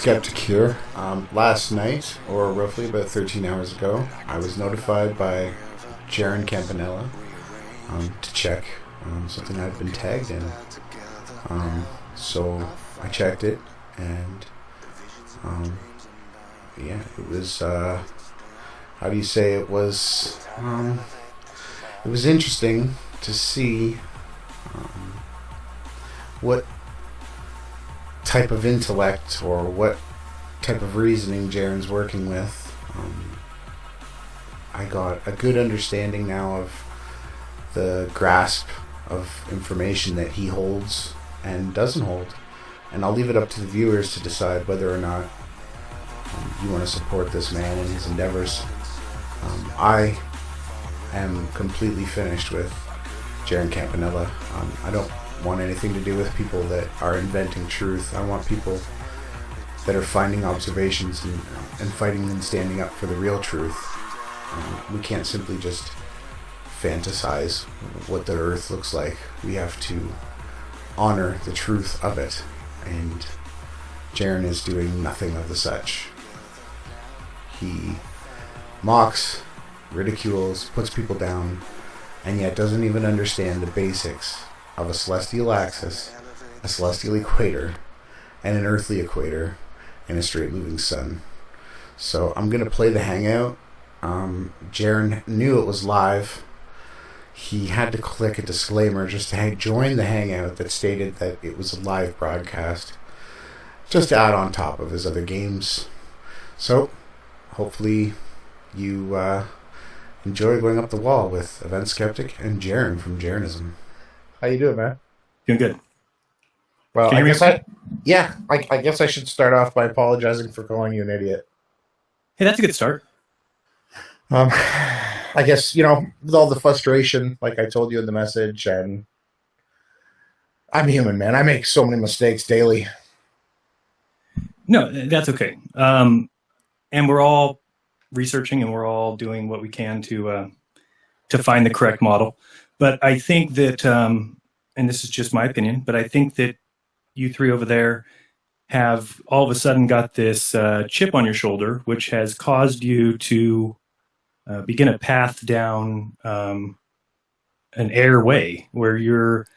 Skeptic here. Last night, or roughly about 13 hours ago, I was notified by Jeran Campanella to check something I'd been tagged in. So I checked it, and yeah, it was, how do you say, it was interesting to see what type of intellect or what type of reasoning Jeran's working with. I got a good understanding now of the grasp of information that he holds and doesn't hold, and I'll leave it up to the viewers to decide whether or not you want to support this man in his endeavors. I am completely finished with Jeran Campanella. I don't want anything to do with people that are inventing truth. I want people that are finding observations and fighting and standing up for the real truth. We can't simply just fantasize what the earth looks like. We have to honor the truth of it, and Jeran is doing nothing of the such. He mocks, ridicules, puts people down, and yet doesn't even understand the basics of a celestial axis, a celestial equator, and an earthly equator, and a straight moving sun. So I'm going to play the hangout. Jeran knew it was live. He had to click a disclaimer just to join the hangout that stated that it was a live broadcast, just to add on top of his other games. So hopefully you enjoy going up the wall with Event Skeptic and Jeran from Jeranism. How you doing, man? Doing good. Well, I guess I should start off by apologizing for calling you an idiot. Hey, that's a good start. I guess, with all the frustration, like I told you in the message, and I'm human, man. I make so many mistakes daily. No, that's okay. And we're all researching, and we're all doing what we can to find the correct model. But I think that, and this is just my opinion, but I think that you three over there have all of a sudden got this chip on your shoulder, which has caused you to begin a path down an airway where you're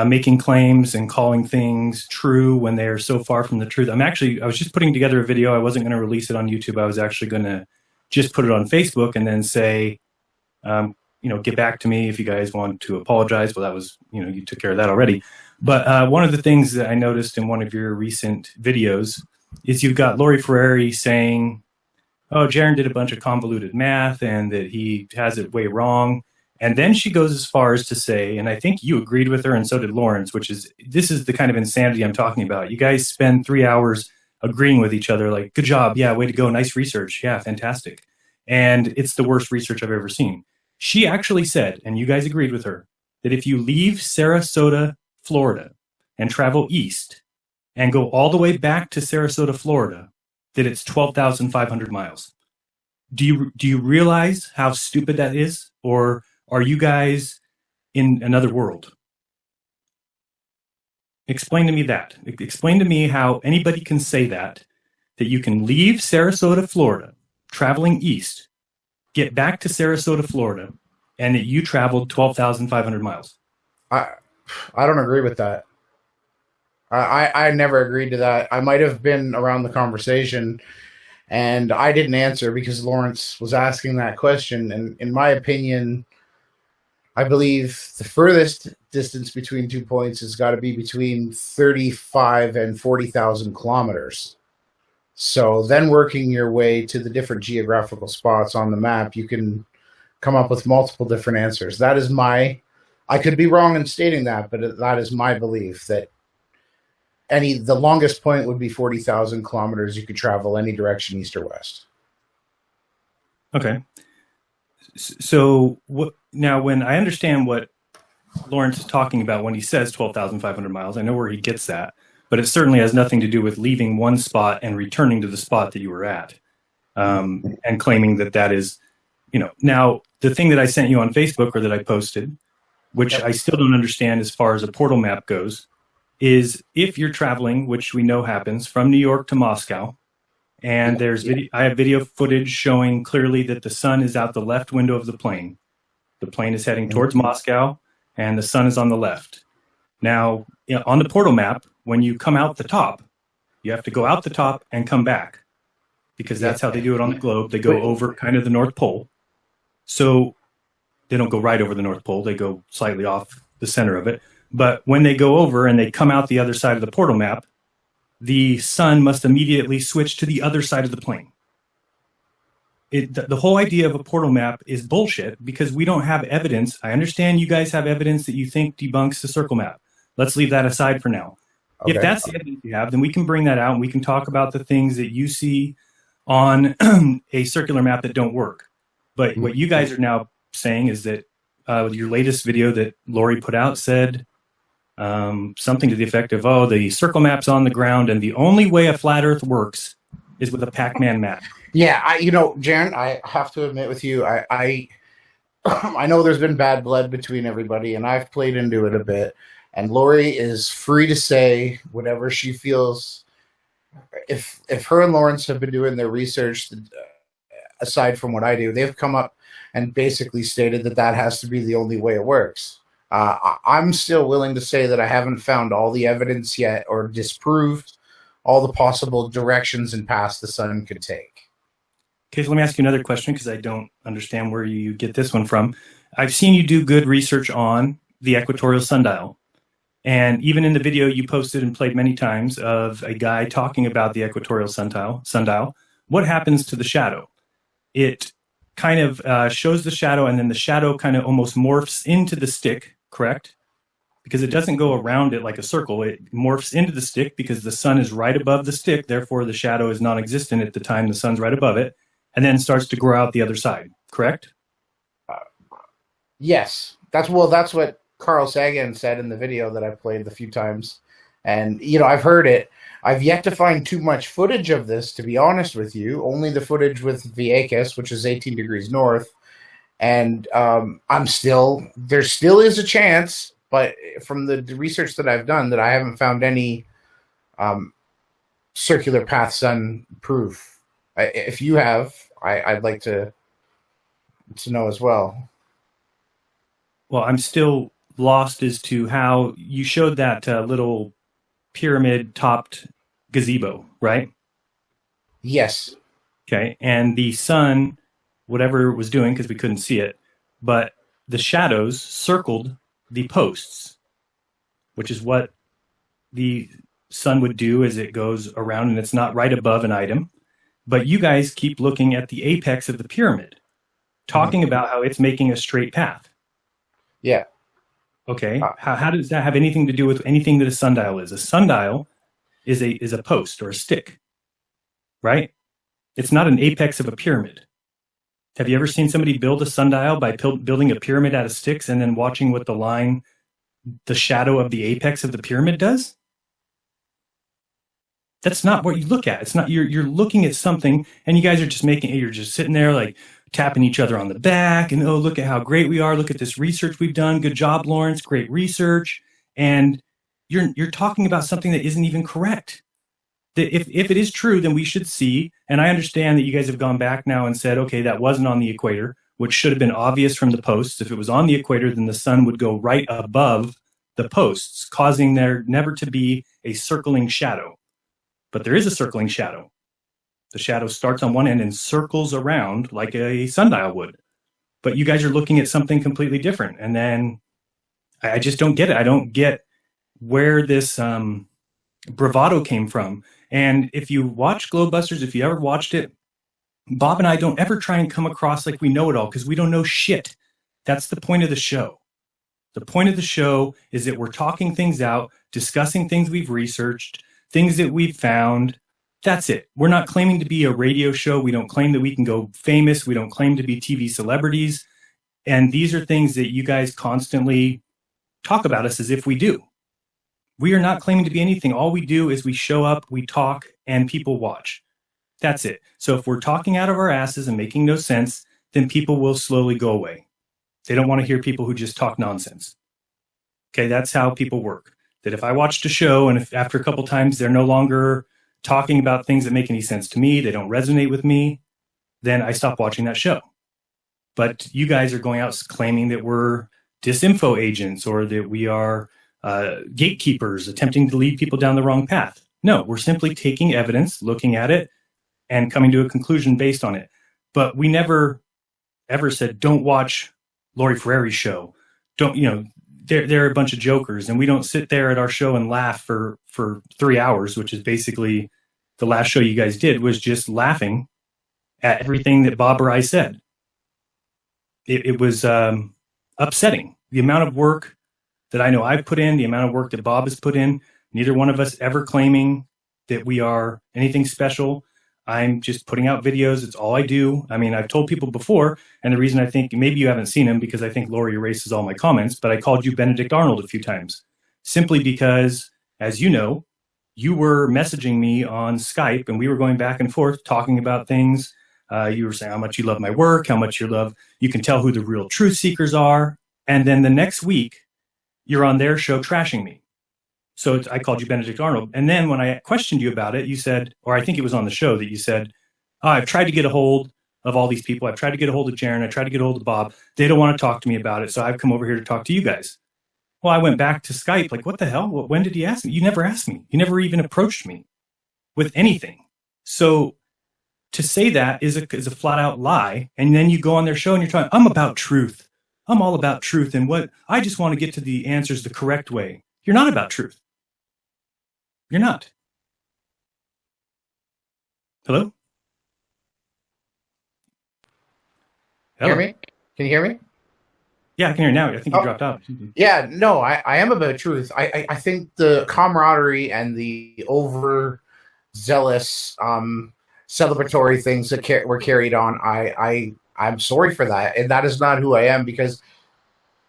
making claims and calling things true when they are so far from the truth. I was just putting together a video. I wasn't going to release it on YouTube. I was actually going to just put it on Facebook and then say, get back to me if you guys want to apologize. Well, that was, you took care of that already. But one of the things that I noticed in one of your recent videos is you've got Lori Ferrari saying, oh, Jeran did a bunch of convoluted math and that he has it way wrong. And then she goes as far as to say, and I think you agreed with her and so did Lawrence, this is the kind of insanity I'm talking about. You guys spend 3 hours agreeing with each other, like, good job, yeah, way to go, nice research, yeah, fantastic. And it's the worst research I've ever seen. She actually said, and you guys agreed with her, that if you leave Sarasota, Florida, and travel east and go all the way back to Sarasota, Florida, that it's 12,500 miles. Do you realize how stupid that is? Or are you guys in another world? Explain to me that. Explain to me how anybody can say that you can leave Sarasota, Florida, traveling east, get back to Sarasota, Florida, and that you traveled 12,500 miles. I don't agree with that. I never agreed to that. I might have been around the conversation, And I didn't answer because Lawrence was asking that question. And in my opinion, I believe the furthest distance between 2 points has got to be between 35 and 40,000 kilometers. So then working your way to the different geographical spots on the map, you can come up with multiple different answers. That is I could be wrong in stating that, but that is my belief that the longest point would be 40,000 kilometers. You could travel any direction, east or west. Okay. So now when I understand what Lawrence is talking about when he says 12,500 miles, I know where he gets that, but it certainly has nothing to do with leaving one spot and returning to the spot that you were at, and claiming that is, now the thing that I sent you on Facebook or that I posted, which I still don't understand as far as a portal map goes, is if you're traveling, which we know happens, from New York to Moscow, and I have video footage showing clearly that the sun is out the left window of the plane. The plane is heading towards Moscow, and the sun is on the left. Now, on the portal map, when you come out the top, you have to go out the top and come back, because that's how they do it on the globe. They go over kind of the North Pole. So they don't go right over the North Pole. They go slightly off the center of it. But when they go over and they come out the other side of the portal map, the sun must immediately switch to the other side of the plane. The whole idea of a portal map is bullshit because we don't have evidence. I understand you guys have evidence that you think debunks the circle map. Let's leave that aside for now. Okay. If that's the evidence you have, then we can bring that out and we can talk about the things that you see on a circular map that don't work. But what you guys are now saying is that your latest video that Lori put out said something to the effect of, the circle map's on the ground and the only way a flat earth works is with a Pac-Man map. Yeah, Jeran, I have to admit with you, I know there's been bad blood between everybody, and I've played into it a bit. And Lori is free to say whatever she feels. If her and Lawrence have been doing their research, aside from what I do, they've come up and basically stated that has to be the only way it works. I'm still willing to say that I haven't found all the evidence yet or disproved all the possible directions and paths the sun could take. Okay, so let me ask you another question because I don't understand where you get this one from. I've seen you do good research on the equatorial sundial. And even in the video you posted and played many times of a guy talking about the equatorial sundial, what happens to the shadow? It kind of shows the shadow, and then the shadow kind of almost morphs into the stick, correct? Because it doesn't go around it like a circle. It morphs into the stick because the sun is right above the stick. Therefore, the shadow is non-existent at the time the sun's right above it, and then starts to grow out the other side, correct? Yes. That's what Carl Sagan said in the video that I played a few times. And, I've heard it. I've yet to find too much footage of this, to be honest with you. Only the footage with Vieques, which is 18 degrees north. And there still is a chance, but from the research that I've done, that I haven't found any circular path sun proof. If you have, I'd like to know as well. Well, I'm still lost as to how you showed that little pyramid-topped gazebo, right? Yes. Okay, and the sun, whatever it was doing, because we couldn't see it, but the shadows circled the posts, which is what the sun would do as it goes around, and it's not right above an item. But you guys keep looking at the apex of the pyramid, talking about how it's making a straight path. Yeah. Okay. How does that have anything to do with anything that a sundial is? A sundial is a post or a stick, right? It's not an apex of a pyramid. Have you ever seen somebody build a sundial by building a pyramid out of sticks and then watching what the shadow of the apex of the pyramid does? That's not what you look at. It's not, you're looking at something and you guys are you're just sitting there like tapping each other on the back and, oh, look at how great we are. Look at this research we've done. Good job, Lawrence. Great research. And you're talking about something that isn't even correct. That if it is true, then we should see, and I understand that you guys have gone back now and said, okay, that wasn't on the equator, which should have been obvious from the posts. If it was on the equator, then the sun would go right above the posts, causing there never to be a circling shadow. But there is a circling shadow. The shadow starts on one end and circles around like a sundial would. But you guys are looking at something completely different. And then I just don't get it. I don't get where this bravado came from. And if you watch Globusters, if you ever watched it, Bob and I don't ever try and come across like we know it all, because we don't know shit. That's the point of the show. The point of the show is that we're talking things out, discussing things we've researched, things that we've found. That's it. We're not claiming to be a radio show. We don't claim that we can go famous. We don't claim to be TV celebrities. And these are things that you guys constantly talk about us as if we do. We are not claiming to be anything. All we do is we show up, we talk, and people watch. That's it. So if we're talking out of our asses and making no sense, then people will slowly go away. They don't want to hear people who just talk nonsense. Okay, that's how people work. That if I watched a show and if after a couple times they're no longer talking about things that make any sense to me, they don't resonate with me, then I stop watching that show. But you guys are going out claiming that we're disinfo agents or that we are gatekeepers attempting to lead people down the wrong path. No, we're simply taking evidence, looking at it, and coming to a conclusion based on it. But we never ever said, don't watch Lori Ferreri's show. Don't, they're a bunch of jokers, and we don't sit there at our show and laugh for 3 hours, which is basically the last show you guys did, was just laughing at everything that Bob or I said. It was upsetting. The amount of work that I know I've put in, the amount of work that Bob has put in, neither one of us ever claiming that we are anything special. I'm just putting out videos. It's all I do. I mean, I've told people before, and the reason I think maybe you haven't seen him because I think Lori erases all my comments, but I called you Benedict Arnold a few times simply because, as you know, you were messaging me on Skype and we were going back and forth talking about things. You were saying how much you love my work, how much you can tell who the real truth seekers are. And then the next week, you're on their show trashing me. So I called you Benedict Arnold. And then when I questioned you about it, you said, or I think it was on the show that you said, I've tried to get a hold of all these people. I've tried to get a hold of Jeran. I tried to get a hold of Bob. They don't want to talk to me about it. So I've come over here to talk to you guys. Well, I went back to Skype. Like, what the hell? When did he ask me? You never asked me. You never even approached me with anything. So to say that is a flat out lie. And then you go on their show and you're trying, I'm about truth. I'm all about truth. And I just want to get to the answers the correct way. You're not about truth. You're not. Hello? Hear me? Can you hear me? Yeah, I can hear you now. I think you dropped out. Yeah, no, I am about truth. I think the camaraderie and the overzealous celebratory things that were carried on, I'm sorry for that. And that is not who I am, because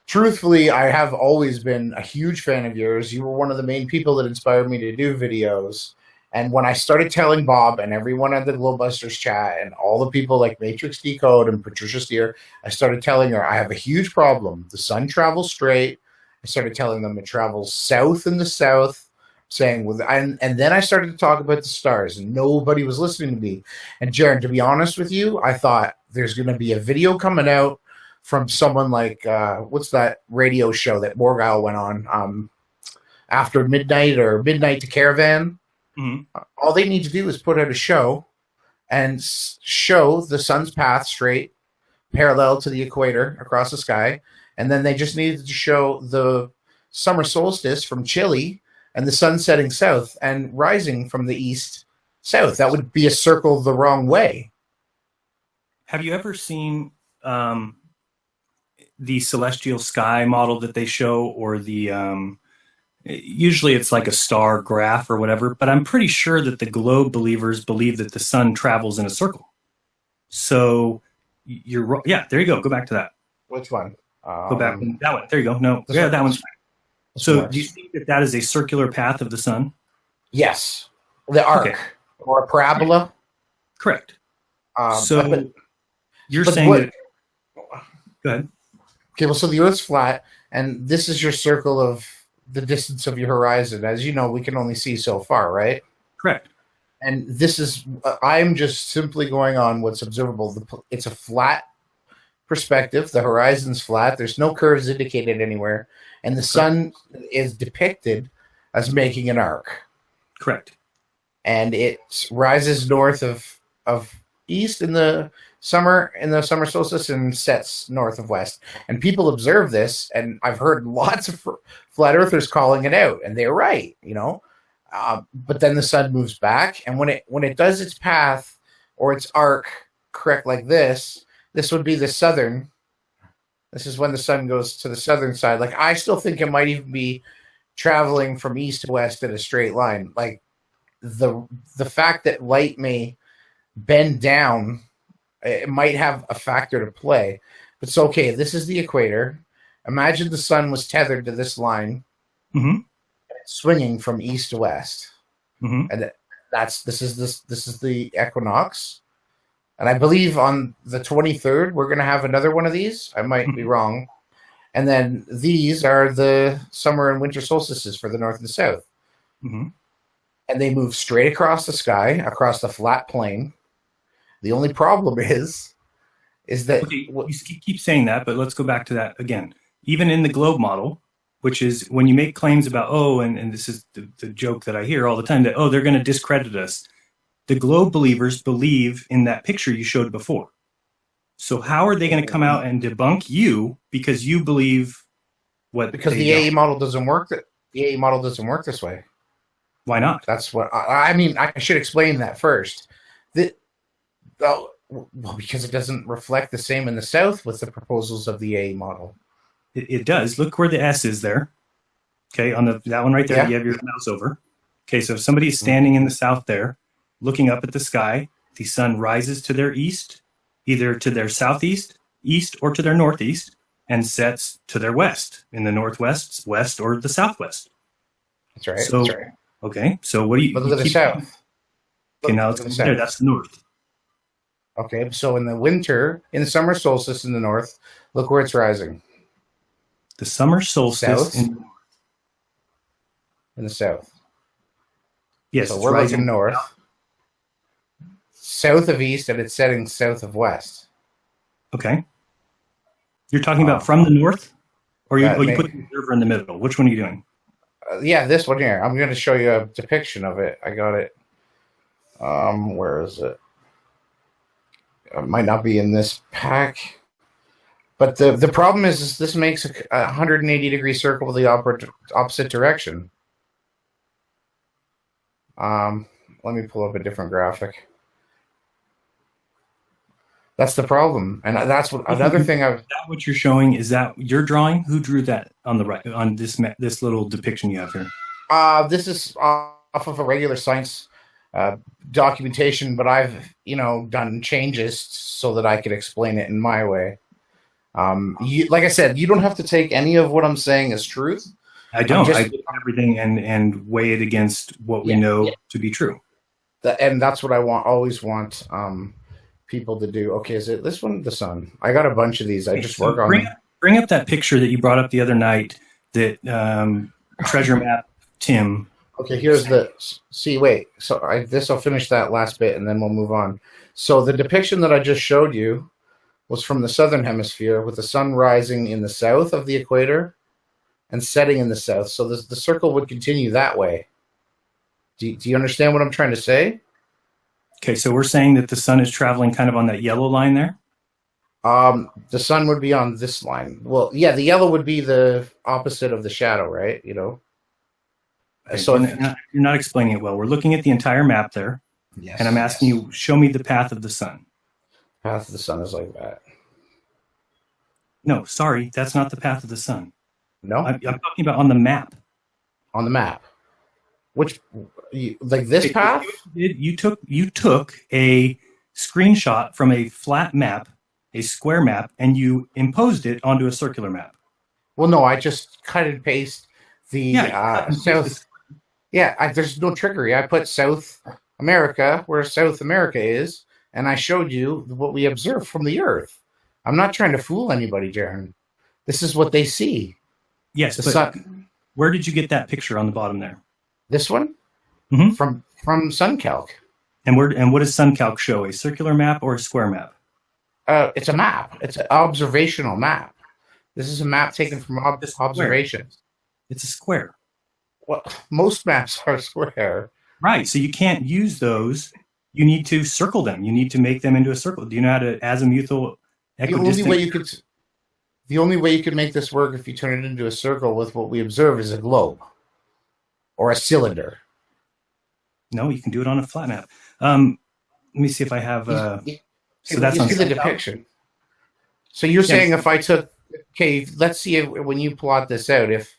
truthfully, I have always been a huge fan of yours. You were one of the main people that inspired me to do videos. And when I started telling Bob and everyone at the Globusters chat and all the people like Matrix Decode and Patricia Steer, I started telling her I have a huge problem. The sun travels straight. I started telling them it travels south in the south, and then I started to talk about the stars, and nobody was listening to me. And Jeran, to be honest with you, I thought there's going to be a video coming out from someone like, what's that radio show that Morgile went on, After Midnight or Midnight to Caravan? Mm-hmm. All they need to do is put out a show and show the sun's path straight, parallel to the equator across the sky. And then they just needed to show the summer solstice from Chile and the sun setting south and rising from the east south. That would be a circle the wrong way. Have you ever seen the celestial sky model that they show, or the usually it's like a star graph or whatever, but I'm pretty sure that the globe believers believe that the sun travels in a circle. So you're yeah, there you go. Go back to that. Which one? Go back that one. There you go. No, yeah, that one's fine. So do you think that that is a circular path of the sun? Yes, the arc or a parabola. Correct. So you're saying that. Go ahead. Okay, well, so the Earth's flat, and this is your circle of the distance of your horizon. As you know, we can only see so far, right? Correct. And this is, I'm just simply going on what's observable. It's a flat perspective. The horizon's flat. There's no curves indicated anywhere. And the sun is depicted as making an arc. Correct. And it rises north of of east in the summer solstice and sets north of west. And people observe this, and I've heard lots of flat earthers calling it out, and they're right, you know. But then the sun moves back, and when it does its path or its arc correct like this would be the southern. This is when the sun goes to the southern side. Like, I still think it might even be traveling from east to west in a straight line. Like, the fact that light may bend down, it might have a factor to play. But it's okay. This is the equator. Imagine the sun was tethered to this line, swinging from east to west, and this is the equinox. And I believe on the 23rd we're going to have another one of these. I might be wrong. And then these are the summer and winter solstices for the north and south. And they move straight across the sky, across the flat plane. The only problem is that... Okay, you keep saying that, but let's go back to that again. Even in the globe model, which is when you make claims about, and this is the joke that I hear all the time, that, they're going to discredit us. The globe believers believe in that picture you showed before. So how are they going to come out and debunk you because you believe what? Because the AE model doesn't work. The AE model doesn't work this way. Why not? That's what I mean. I should explain that first. Well, because it doesn't reflect the same in the south with the proposals of the AE model. It does. Look where the S is there. Okay, on that one right there, you have your mouse over. Okay, so if somebody is standing in the south there, looking up at the sky, the sun rises to their east, either to their southeast, east, or to their northeast, and sets to their west, in the northwest, west, or the southwest. That's right. So, that's right. Okay, so what do you... But look at the south. Okay, now let's go there. That's the north. Okay, so in the winter, in the summer solstice in the north, look where it's rising. The summer solstice in the south. Yes, so we're looking north. South of east, and it's setting south of west. Okay. You're talking about from the north? Or you put the observer in the middle? Which one are you doing? Yeah, this one here. I'm going to show you a depiction of it. I got it. Where is it? It might not be in this pack. But the problem is this makes a 180-degree circle with the opposite direction. Let me pull up a different graphic. That's the problem, and that's what another thing I've. Is that what you're showing? Is that your drawing? Who drew that on the right on this little depiction you have here? This is off of a regular science documentation, but I've done changes so that I could explain it in my way. Like I said, you don't have to take any of what I'm saying as truth. I don't. I look at everything and weigh it against what we know to be true. And that's what I always want people to do. Okay, is it this one? The sun. I got a bunch of these. I just work on. Bring up that picture that you brought up the other night. That treasure map, Tim. Okay, here's the. See, wait. So I'll finish that last bit, and then we'll move on. So the depiction that I just showed you was from the southern hemisphere, with the sun rising in the south of the equator and setting in the south. So the circle would continue that way. Do you understand what I'm trying to say? Okay, so we're saying that the sun is traveling kind of on that yellow line there? The sun would be on this line. Well, yeah, the yellow would be the opposite of the shadow, right? Okay, so you're not explaining it well. We're looking at the entire map there, and I'm asking you, show me the path of the sun. Path of the sun is like that. No, sorry, that's not the path of the sun. No? I'm talking about on the map. On the map. Which, like this path? You took a screenshot from a flat map, a square map, and you imposed it onto a circular map. Well, no, I just cut and paste the south. Yeah, there's no trickery. I put South America where South America is, and I showed you what we observe from the Earth. I'm not trying to fool anybody, Jeran. This is what they see. Yes, but sun. Where did you get that picture on the bottom there? This one? Mm-hmm. From SunCalc. And what does SunCalc show? A circular map or a square map? It's a map. It's an observational map. This is a map taken from observations. It's a square. Well, most maps are square. Right. So you can't use those you need to circle them. You need to make them into a circle. Do you know how to azimuthal equidistant? The only way you could make this work if you turn it into a circle with what we observe is a globe or a cylinder. No, you can do it on a flat map. Let me see if I have. So that's the depiction. So you're saying if I took, let's see if, when you plot this out, if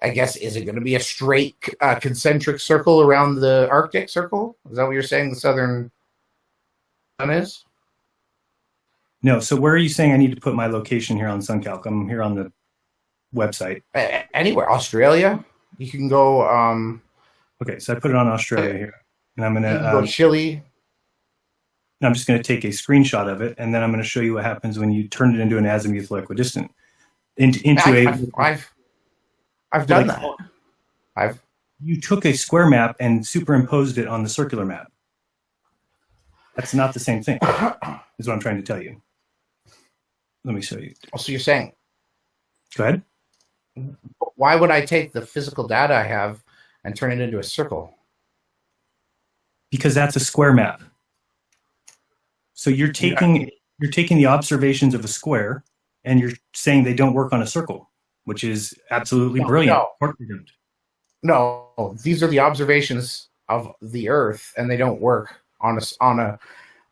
I guess is it going to be a straight concentric circle around the Arctic Circle? Is that what you're saying? The southern sun is? No. So where are you saying I need to put my location here on SunCalc? I'm here on the website. Anywhere. Australia. You can go. Okay, so I put it on Australia here, and I'm going to go Chile. I'm just going to take a screenshot of it, and then I'm going to show you what happens when you turn it into an azimuthal equidistant. I've done that. You took a square map and superimposed it on the circular map. That's not the same thing, is what I'm trying to tell you. Let me show you. So you're saying... Go ahead. Why would I take the physical data I have and turn it into a circle? Because that's a square map. So you're taking the observations of a square and you're saying they don't work on a circle, which is absolutely brilliant. No, these are the observations of the Earth, and they don't work on a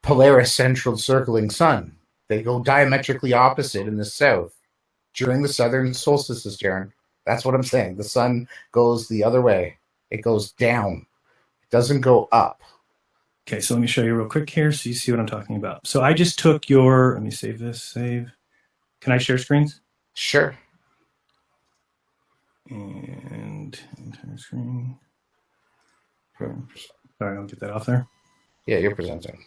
Polaris central circling sun. They go diametrically opposite in the south during the southern solstices, Jeran. That's what I'm saying. The sun goes the other way. It goes down. It doesn't go up. Okay, so let me show you real quick here so you see what I'm talking about. So I just took your, let me save this, save. Can I share screens? Sure. And entire screen. Sorry, I'll get that off there. Yeah, you're presenting.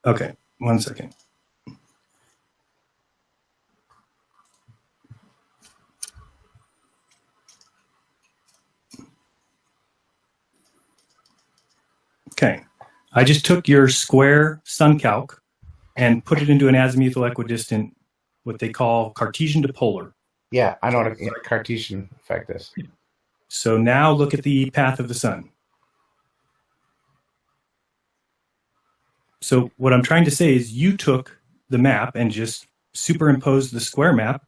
Okay, 1 second. Okay, I just took your square SunCalc and put it into an azimuthal equidistant, what they call Cartesian to polar. Yeah, I know what a Cartesian effect is. So now look at the path of the sun. So what I'm trying to say is you took the map and just superimposed the square map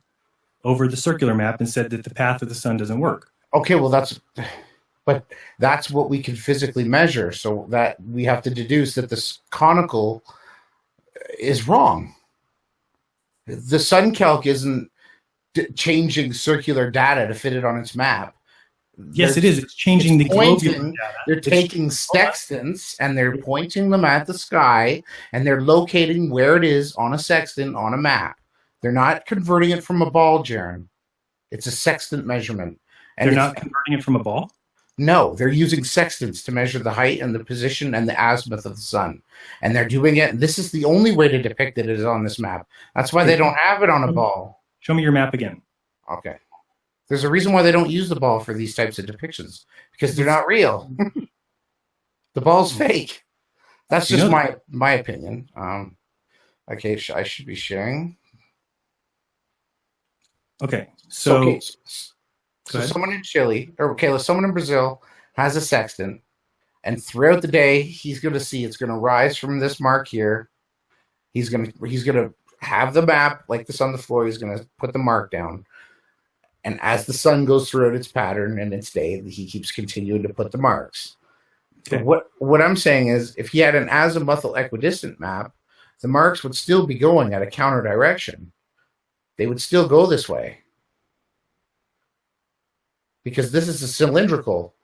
over the circular map and said that the path of the sun doesn't work. Okay, well that's what we can physically measure. So that we have to deduce that this conical is wrong. The SunCalc isn't changing circular data to fit it on its map. Yes, it is. It's changing the globular data. They're taking sextants and they're pointing them at the sky and they're locating where it is on a sextant on a map. They're not converting it from a ball, Jeran. It's a sextant measurement. And they're not converting it from a ball? No, they're using sextants to measure the height and the position and the azimuth of the sun. And they're doing it. This is the only way to depict it is on this map. That's why they don't have it on a ball. Show me your map again. Okay. There's a reason why they don't use the ball for these types of depictions. Because they're not real. The ball's fake. That's just my opinion. Okay, I should be sharing. Okay, so someone in Chile, someone in Brazil has a sextant, and throughout the day, he's going to see it's going to rise from this mark here. He's going to have the map like this on the floor. He's going to put the mark down, and as the sun goes throughout its pattern and its day, he keeps continuing to put the marks. Okay. What I'm saying is, if he had an azimuthal equidistant map, the marks would still be going at a counter direction. They would still go this way. Because this is a cylindrical.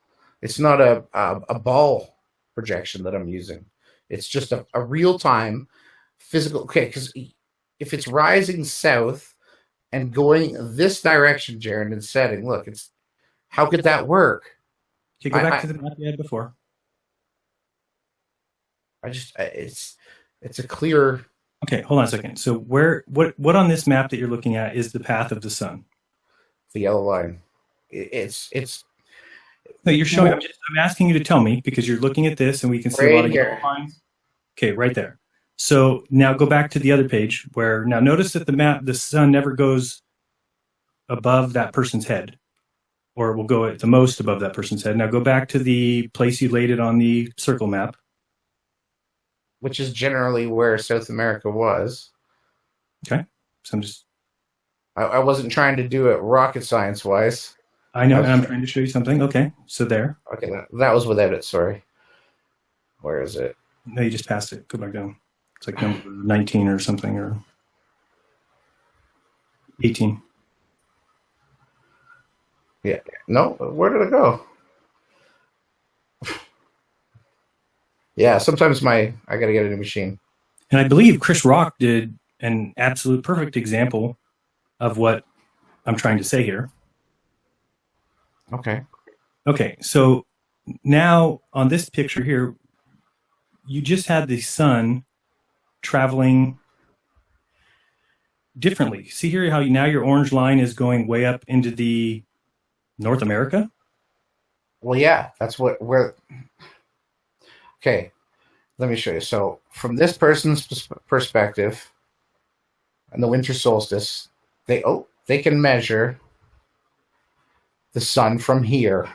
It's not a ball projection that I'm using. It's just a real-time physical... Okay, because if it's rising south and going this direction, Jeran, and setting, look, it's... How could that work? Okay, go back to the map you had before. It's a clear... Okay, hold on a second. So what on this map that you're looking at is the path of the sun? The yellow line. It's no, you're showing. I'm asking you to tell me because you're looking at this and we can see a lot of yellow lines. Okay, right there. So now go back to the other page where now notice that the sun never goes above that person's head, or will go at the most above that person's head. Now go back to the place you laid it on the circle map. which is generally where South America was. Okay. So I'm just... I wasn't trying to do it rocket science-wise. I know, and I'm trying to show you something. Okay, so there. Okay, that was without it, sorry. Where is it? No, you just passed it. Go back down. It's like number 19 or something, or 18. Yeah. No, where did it go? Yeah, sometimes I got to get a new machine. And I believe Chris Rock did an absolute perfect example of what I'm trying to say here. Okay. Okay, so now on this picture here, you just had the sun traveling differently. See here how now your orange line is going way up into the North America? Well, yeah, that's where. Okay, let me show you. So, from this person's perspective, and the winter solstice, they can measure the sun from here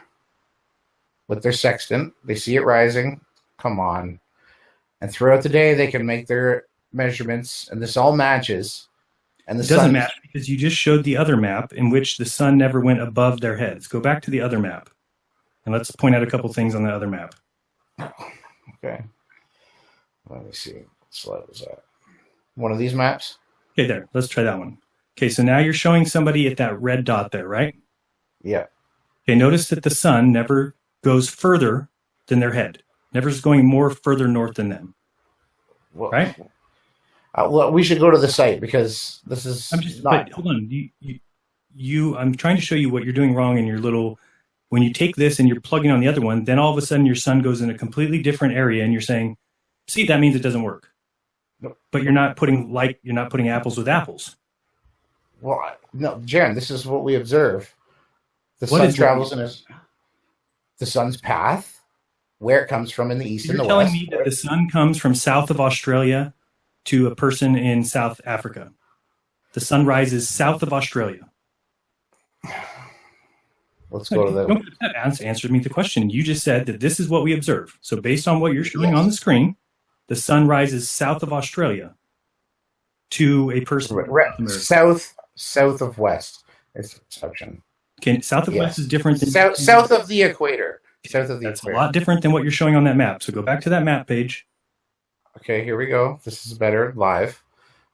with their sextant. They see it rising. Come on, and throughout the day, they can make their measurements, and this all matches. And the it doesn't match because you just showed the other map in which the sun never went above their heads. Go back to the other map, and let's point out a couple things on the other map. Okay. Let me see. What slide was that? One of these maps? Okay, there. Let's try that one. Okay, so now you're showing somebody at that red dot there, right? Yeah. Okay, notice that the sun never goes further than their head. Never is going more further north than them. Well, right? Well, we should go to the site because this is but hold on. I'm trying to show you what you're doing wrong in your little... When you take this and you're plugging on the other one, then all of a sudden your sun goes in a completely different area and you're saying, see, that means it doesn't work. Nope. But you're not putting apples with apples. Well, no, Jeran, this is what we observe. The sun travels in the sun's path, where it comes from in the east and the west. You're telling me that the sun comes from south of Australia to a person in South Africa. The sun rises south of Australia. Let's go to that. That answered me the question. You just said that this is what we observe. So based on what you're showing on the screen, the sun rises south of Australia to a person. South of west is exception. Okay, south of west is different than south of the equator. That's a lot different than what you're showing on that map. So go back to that map page. Okay, here we go. This is better live.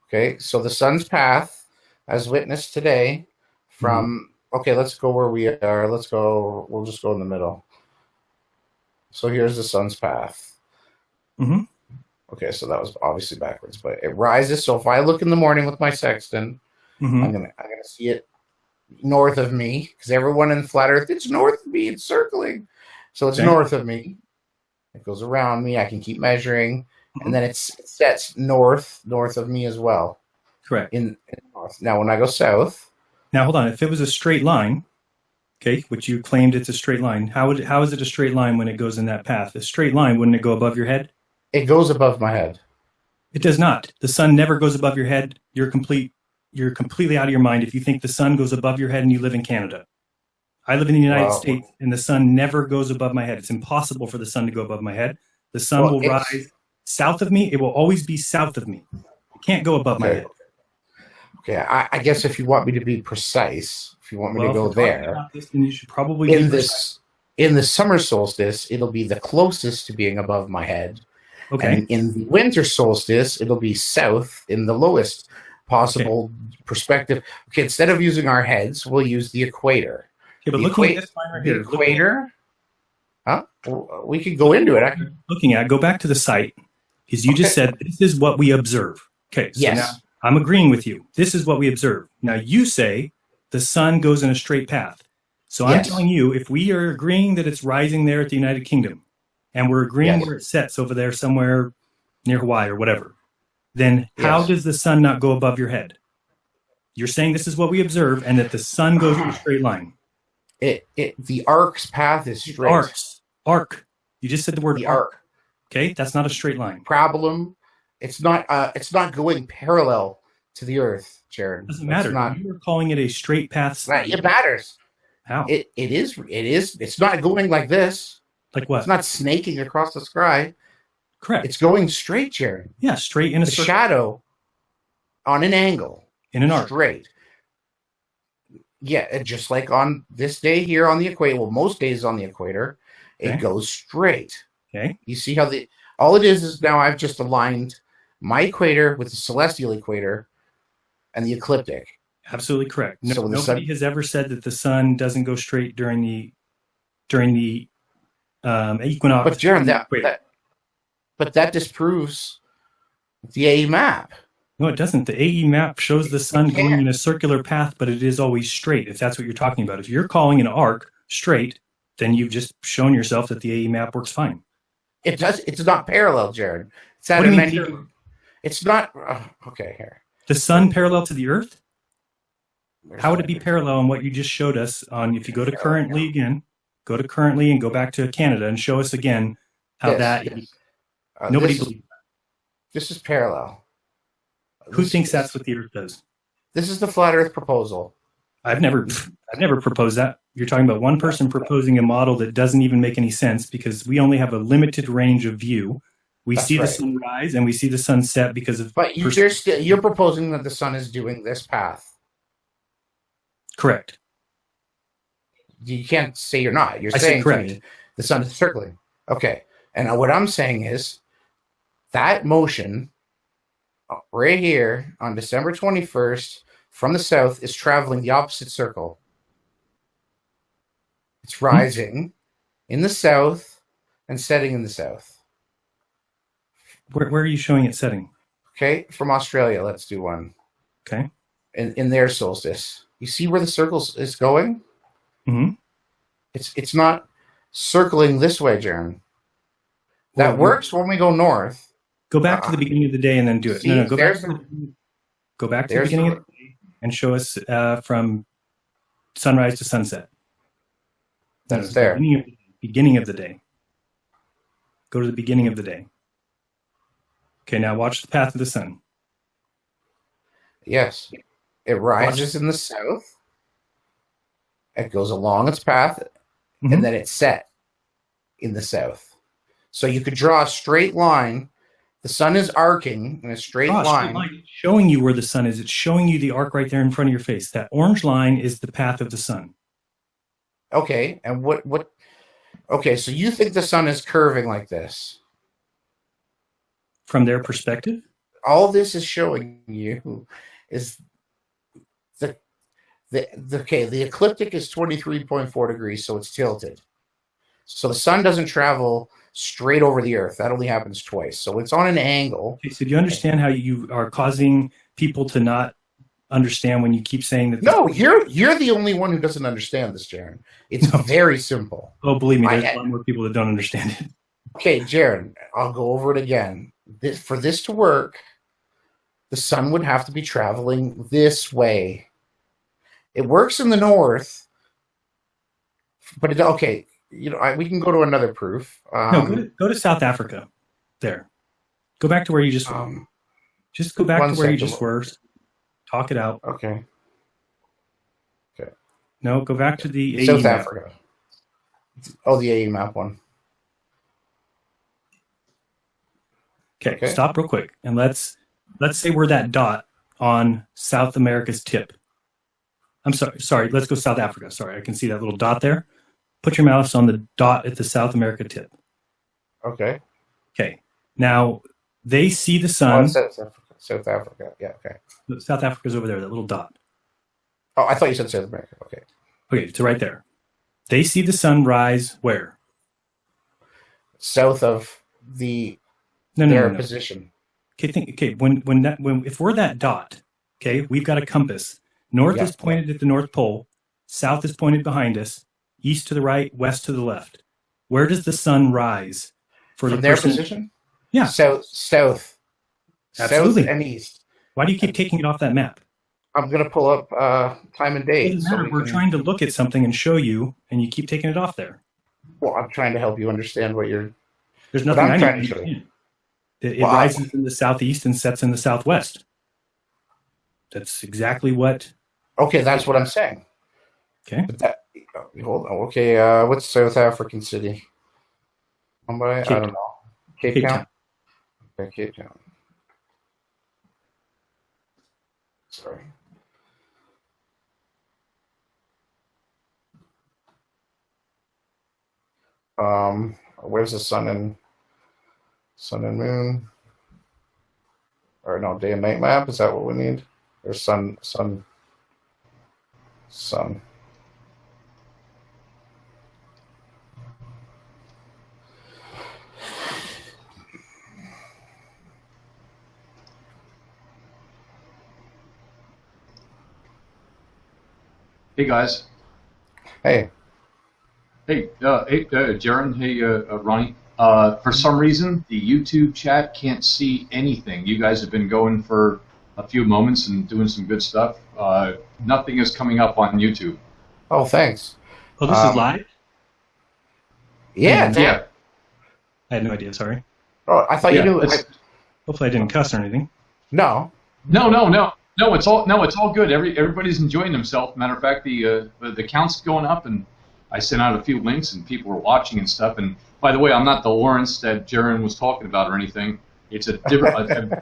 Okay, so the sun's path, as witnessed today, from okay, let's go where we are. Let's go. We'll just go in the middle. So here's the sun's path. Mm-hmm. Okay, so that was obviously backwards, but it rises. So if I look in the morning with my sextant, I'm gonna see it north of me because everyone in flat Earth, it's north of me. It's circling, so it's north of me. It goes around me. I can keep measuring, and then it sets north of me as well. Correct. In north. Now, when I go south. Now, hold on. If it was a straight line, okay, which you claimed it's a straight line, how is it a straight line when it goes in that path? A straight line, wouldn't it go above your head? It goes above my head. It does not. The sun never goes above your head. You're completely out of your mind if you think the sun goes above your head and you live in Canada. I live in the United States, and the sun never goes above my head. It's impossible for the sun to go above my head. The sun will rise south of me. It will always be south of me. It can't go above my head. Okay, I guess if you want me to be precise, if you want me to go there, then you should probably in the summer solstice, it'll be the closest to being above my head. Okay. And in the winter solstice, it'll be south in the lowest possible perspective. Okay, instead of using our heads, we'll use the equator. Okay, but looking at this line right here, the equator. Huh? We could go into it. Go back to the site because you just said this is what we observe. Okay, so now I'm agreeing with you. This is what we observe. Now you say the sun goes in a straight path. So I'm telling you, if we are agreeing that it's rising there at the United Kingdom, and we're agreeing where it sets over there somewhere near Hawaii or whatever, then how does the sun not go above your head? You're saying this is what we observe and that the sun goes in a straight line. The arc's path is straight. Arc. You just said the word arc. Okay, that's not a straight line. Problem. It's not going parallel to the Earth, Jeran. It doesn't matter. You were calling it a straight path. It matters. How? It is. It's not going like this. Like what? It's not snaking across the sky. Correct. It's going straight, Jeran. Yeah, straight in a The circle. shadow on an angle. In an arc. Straight. Yeah, and just like on this day here on the equator, well, most days on the equator, Okay. it goes straight. Okay. You see how all it is now I've just aligned my equator with the celestial equator and the ecliptic. Absolutely correct. So when the Nobody has ever said that the sun doesn't go straight during the equinox. But Jeran, that disproves the AE map. No, it doesn't. The AE map shows the sun going in a circular path, but it is always straight, if that's what you're talking about. If you're calling an arc straight, then you've just shown yourself that the AE map works fine. It does. It's not parallel, Jeran. It's at What do you an mean 90. It's not. Okay, here. The sun parallel to the Earth? How would it be parallel on what you just showed us on, if you go to currently again, go to currently and go back to Canada and show us again how nobody believes that. This is parallel. Who thinks that's what the Earth does? This is the flat Earth proposal. I've never proposed that. You're talking about one person proposing a model that doesn't even make any sense because we only have a limited range of view. We see the sun rise and we see the sun set because of. But you're proposing that the sun is doing this path. Correct. You can't say you're not. You're I saying said correct. to me, the sun is circling. Okay. And what I'm saying is that motion right here on December 21st from the south is traveling the opposite circle. It's rising in the south and setting in the south. Where are you showing it setting? Okay, from Australia, let's do one. Okay. In their solstice. You see where the circle is going? Mm-hmm. It's not circling this way, Jeran. That works when we go north. Go back to the beginning of the day and then do it. See, Go back to the beginning of the day and show us from sunrise to sunset. That's there. Beginning of the day. Go to the beginning of the day. Okay, now watch the path of the sun. Yes. It rises in the south. It goes along its path, and then it's set in the south. So you could draw a straight line. The sun is arcing in a straight line. It's showing you where the sun is. It's showing you the arc right there in front of your face. That orange line is the path of the sun. Okay, and what? Okay, so you think the sun is curving like this? From their perspective? All this is showing you is the ecliptic is 23.4 degrees, so it's tilted. So the sun doesn't travel straight over the Earth. That only happens twice. So it's on an angle. Okay, so do you understand how you are causing people to not understand when you keep saying that? No, you're the only one who doesn't understand this, Jeran. It's very simple. Oh, believe me, there's a lot more people that don't understand it. Okay, Jeran, I'll go over it again. For this to work, the sun would have to be traveling this way. It works in the north, but we can go to another proof. No, go to South Africa. There. Go back to where you just were. Just go back to where you just were. Talk it out. Okay. No, go back to the South Africa. Oh, the AE map one. Okay, stop real quick. And let's say we're that dot on South America's tip. I'm sorry, let's go South Africa. Sorry, I can see that little dot there. Put your mouse on the dot at the South America tip. Okay. Okay. Now, they see the sun. South Africa. Yeah, okay. South Africa's over there, that little dot. Oh, I thought you said South America. Okay. Okay, so right there. They see the sun rise where? South of their position. Okay, if we're that dot, okay, we've got a compass. North is pointed at the North Pole, south is pointed behind us, east to the right, west to the left. Where does the sun rise for From their position? Yeah. South. Absolutely. South and east. Why do you keep taking it off that map? I'm going to pull up time and date. It doesn't matter. We're trying to look at something and show you, and you keep taking it off there. Well, I'm trying to help you understand what you're... There's nothing I'm I trying need to to show you. It rises in the southeast and sets in the southwest. That's exactly what... Okay, that's what I'm saying. Okay. Hold on. Okay, what's South African city? I don't know. Cape Town? Okay, Cape Town. Sorry. Where's the sun and moon? Or no, day and night map? Is that what we need? Or sun. Hey guys. Hey. Hey, Jeran. Hey, Ronnie. For some reason, the YouTube chat can't see anything. You guys have been going for a few moments and doing some good stuff. Nothing is coming up on YouTube. Oh, thanks. Oh, this is live? Yeah. Yeah. I had no idea, sorry. Oh, I thought you knew. Hopefully I didn't cuss or anything. No. No, it's all good. Everybody's enjoying themselves. Matter of fact, the count's going up, and I sent out a few links, and people were watching and stuff. And by the way, I'm not the Lawrence that Jeran was talking about or anything. It's a different.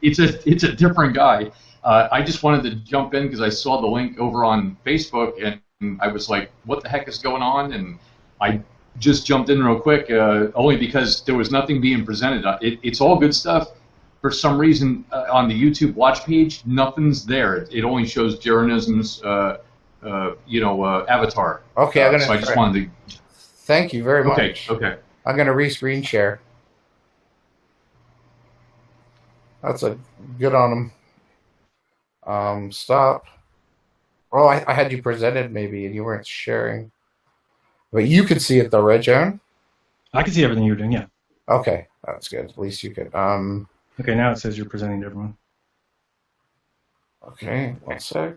It's a different guy. I just wanted to jump in because I saw the link over on Facebook, and I was like, "What the heck is going on?" And I just jumped in real quick, only because there was nothing being presented. It's all good stuff. For some reason, on the YouTube watch page, nothing's there. It only shows Jeranism's, avatar. Okay, so I just wanted to. Thank you very much. Okay. I'm gonna re-screen share. That's a good on him. Stop. Oh, I had you presented maybe, and you weren't sharing. But you could see it though, right, Jeran? I can see everything you're doing, yeah. Okay, that's good. At least you could. Okay, now it says you're presenting to everyone. Okay, one sec.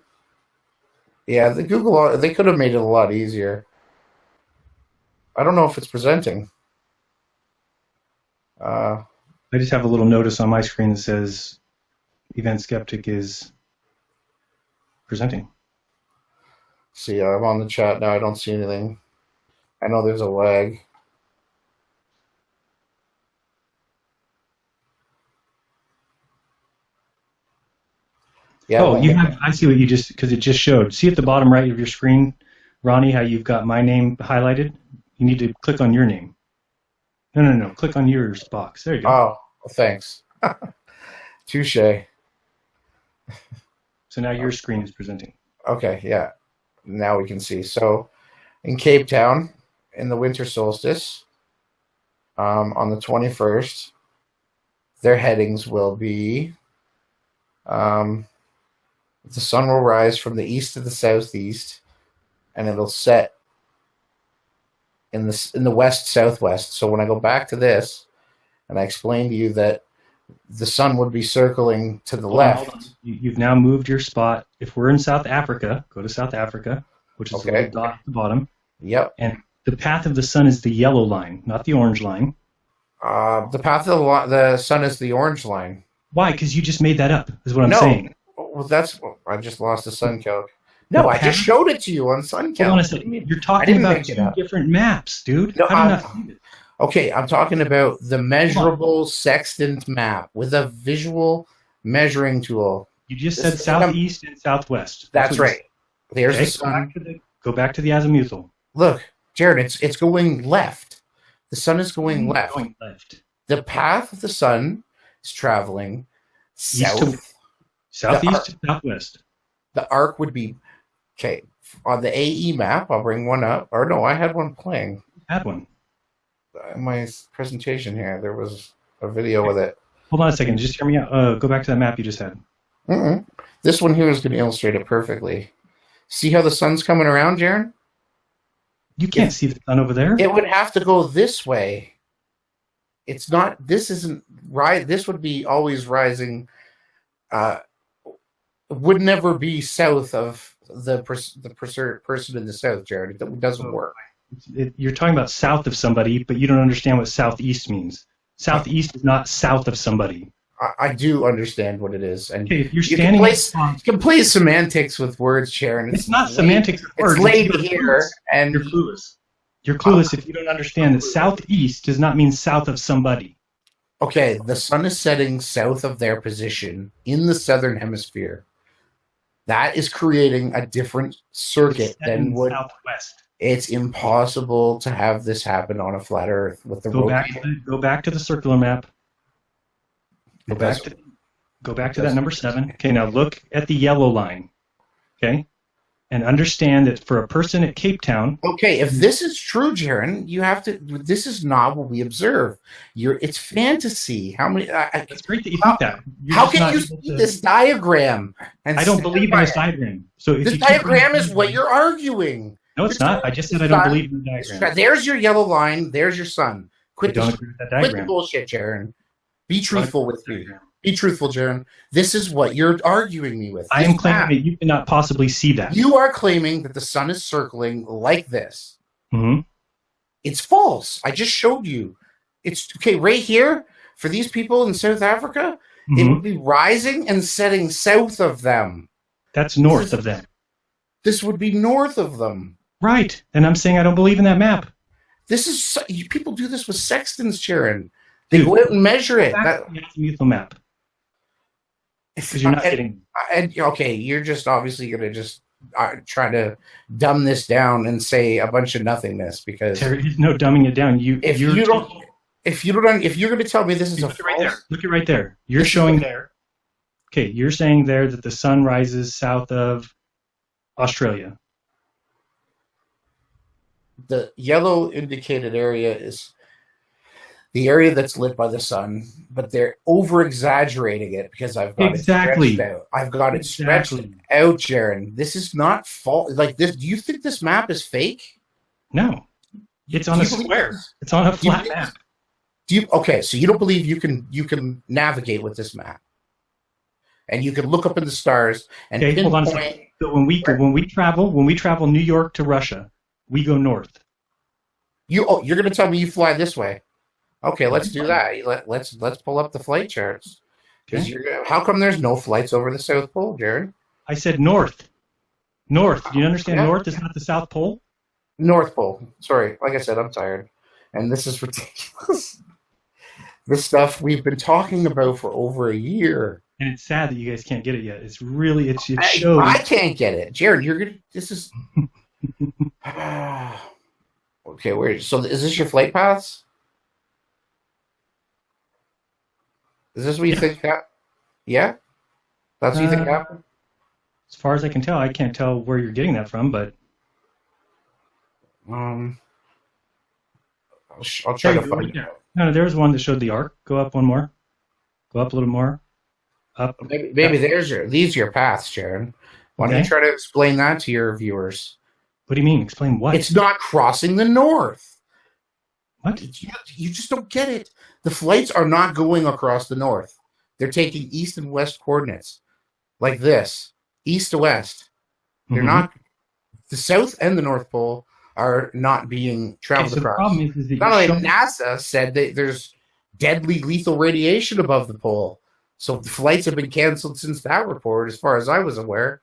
Yeah, the Google, they could have made it a lot easier. I don't know if it's presenting. I just have a little notice on my screen that says Event Skeptic is presenting. See, I'm on the chat now. I don't see anything. I know there's a lag. Yeah, oh, you have. I see what you just, because it just showed. See at the bottom right of your screen, Ronnie, how you've got my name highlighted? You need to click on your name. No. Click on yours box. There you go. Oh, well, thanks. Touche. So now your screen is presenting. Okay, yeah. Now we can see. So in Cape Town, in the winter solstice, on the 21st, their headings will be... the sun will rise from the east to the southeast, and it'll set in the west-southwest. So when I go back to this, and I explain to you that the sun would be circling to the left. Hold on. You've now moved your spot. If we're in South Africa, go to South Africa, which is the little dot at the bottom. Yep. And the path of the sun is the yellow line, not the orange line. The path of the sun is the orange line. Why? Because you just made that up, is what I'm saying. Well, I just lost the sun calc. No, I just showed it to you on sun calc. Hold on a second. You're talking about two different maps, dude. No, Okay, I'm talking about the measurable sextant map with a visual measuring tool. You just said southeast and southwest. That's right. There's the sun. Go back to the azimuthal. Look, Jared, it's going left. The sun is going left. Going left. The path of the sun is traveling south. Southeast to southwest. The arc would be, okay, on the AE map, I'll bring one up. Or no, I had one playing. Had one. In my presentation here, there was a video with it. Hold on a second. Just hear me out. Go back to that map you just had. This one here is going to illustrate it perfectly. See how the sun's coming around, Jeran? You can't see the sun over there. It would have to go this way. It's not. This isn't right. This would be always rising. Would never be south of the person in the south, Jared. It doesn't work. You're talking about south of somebody, but you don't understand what southeast means. Southeast is not south of somebody. I do understand what it is, and okay, if you're standing, you can play semantics with words, Sharon. It's not semantics. It's laid here, and you're clueless. You're clueless if you don't understand that southeast does not mean south of somebody. Okay, the sun is setting south of their position in the southern hemisphere. That is creating a different circuit than would. southwest. It's impossible to have this happen on a flat Earth with the Go back to the circular map. Go back to that number 7. Okay, now look at the yellow line. Okay, and understand that for a person at Cape Town. Okay, if this is true, Jeran, you have to. This is not what we observe. It's fantasy. How many? It's great that you think that. How can you see this diagram? I don't believe in this diagram. So if this diagram is what you're arguing. No, it's not. I just said I don't believe in the diagram. There's your yellow line. There's your sun. Quit the bullshit, Jeran. Be truthful with me. Be truthful, Jeran. This is what you're arguing me with. I am claiming that you cannot possibly see that. You are claiming that the sun is circling like this. Mm-hmm. It's false. I just showed you. It's okay right here for these people in South Africa. Mm-hmm. It would be rising and setting south of them. That's north of them. This would be north of them. Right. And I'm saying I don't believe in that map. This is people do this with sextants, Jeran. They go out and measure it. That's the map. Because you're not getting. Okay, you're just obviously going to just try to dumb this down and say a bunch of nothingness because there is no dumbing it down. If you're going to tell me this is a false, right there. Look at right there. You're showing there. Okay, you're saying there that the sun rises south of Australia. The yellow indicated area is the area that's lit by the sun, but they're over-exaggerating it because I've got it stretched out. I've got it stretched out, Jeran. This is not false. Like this. Do you think this map is fake? No. It's on a square. It's on a flat map. Okay, so you don't believe you can navigate with this map. And you can look up in the stars and pinpoint. Hold on a second. So when we travel New York to Russia, we go north. You're going to tell me you fly this way. Okay, let's do that. Let's pull up the flight charts. Okay. How come there's no flights over the South Pole, Jeran? I said north. North. Do you understand? North is not the South Pole. North Pole. Sorry, like I said, I'm tired, and this is ridiculous. This stuff we've been talking about for over a year. And it's sad that you guys can't get it yet. It's really it shows. I can't get it, Jeran. You're gonna. This is. Okay, so is this your flight paths? Is this what you think? Yeah, that's what you think happened. As far as I can tell, I can't tell where you're getting that from, but I'll try to find it. No, there was one that showed the arc. Go up one more. Go up a little more. Up. Maybe these are your paths, Jeran. Why don't you try to explain that to your viewers? What do you mean? Explain what? It's not crossing the north. What? You just don't get it. The flights are not going across the north. They're taking east and west coordinates, like this, east to west. They're not. The South and the North Pole are not being traveled across. The problem is that not only NASA said that there's deadly lethal radiation above the pole, so the flights have been canceled since that report, as far as I was aware.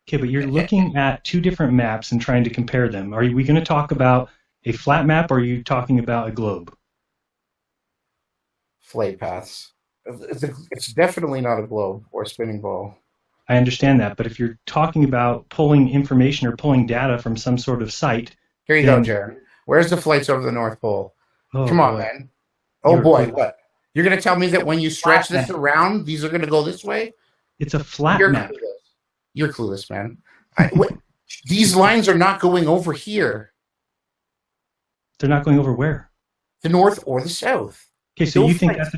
Okay, but you're looking at two different maps and trying to compare them. Are we going to talk about a flat map, or are you talking about a globe? Flight paths. It's definitely not a globe or a spinning ball. I understand that, but if you're talking about pulling information or pulling data from some sort of site... Here you go, Jeran. Where's the flights over the North Pole? Come on, man. Oh, boy, what? You're going to tell me that when you stretch this around, these are going to go this way? It's a flat map. You're clueless, man. These lines are not going over here. They're not going over where? The north or the south. Okay, so you think that's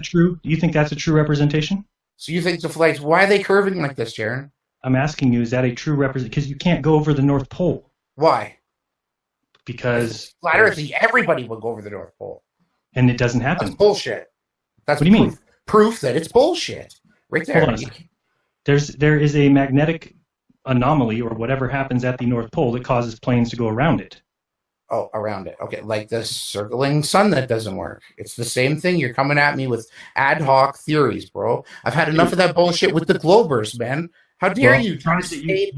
a true representation? So you think the flights, why are they curving like this, Jeran? I'm asking you, is that a true representation? Because you can't go over the North Pole. Why? Because flat Earth, everybody will go over the North Pole. And it doesn't happen. That's bullshit. That's what do you mean? Proof that it's bullshit. Right there. Hold on. There is a magnetic anomaly or whatever happens at the North Pole that causes planes to go around it. Oh, around it. Okay, like the circling sun that doesn't work. It's the same thing. You're coming at me with ad hoc theories, bro. I've had enough of that bullshit with the Globers, man. How dare you try to say,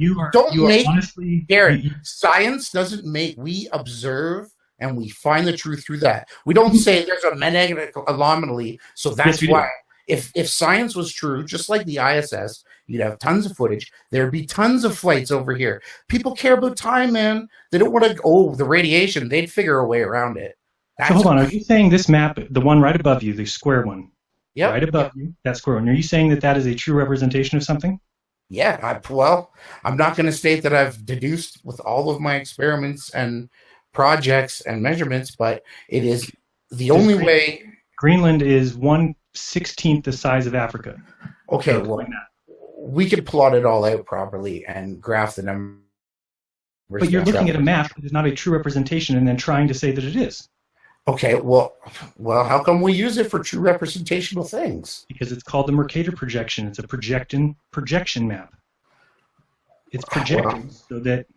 science doesn't make, we observe and we find the truth through that. We don't say there's a magnetic anomaly, so that's why. If science was true, just like the ISS, you'd have tons of footage. There'd be tons of flights over here. People care about time, man. They don't want to, the radiation. They'd figure a way around it. So hold on. Are you saying this map, the one right above you, the square one, right above you, that square one, are you saying that that is a true representation of something? Yeah. I'm not going to state that I've deduced with all of my experiments and projects and measurements, but it is the only way. Greenland is 1/16 the size of Africa. Okay, well, we could plot it all out properly and graph the numbers. But you're looking at a map that is not a true representation and then trying to say that it is. Okay, well, how come we use it for true representational things? Because it's called the Mercator projection. It's a projection map. It's projected so that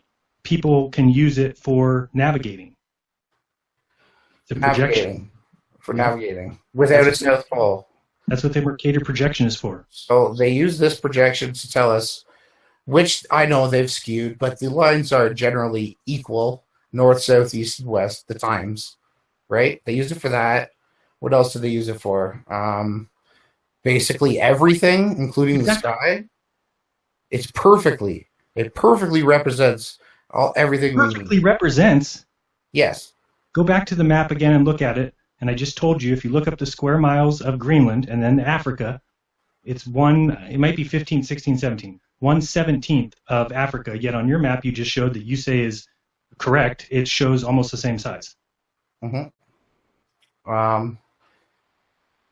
people can use it for navigating. It's a projection. For navigating without a South Pole. That's what the Mercator projection is for. So they use this projection to tell us, which I know they've skewed, but the lines are generally equal, north, south, east, and west, the times, right? They used it for that. What else do they use it for? Basically everything, including the sky. It perfectly represents everything. Perfectly represents? Yes. Go back to the map again and look at it. And I just told you, if you look up the square miles of Greenland and then Africa, it might be 15, 16, 17, 1/17 of Africa. Yet on your map, you just showed that you say is correct. It shows almost the same size. Mm-hmm.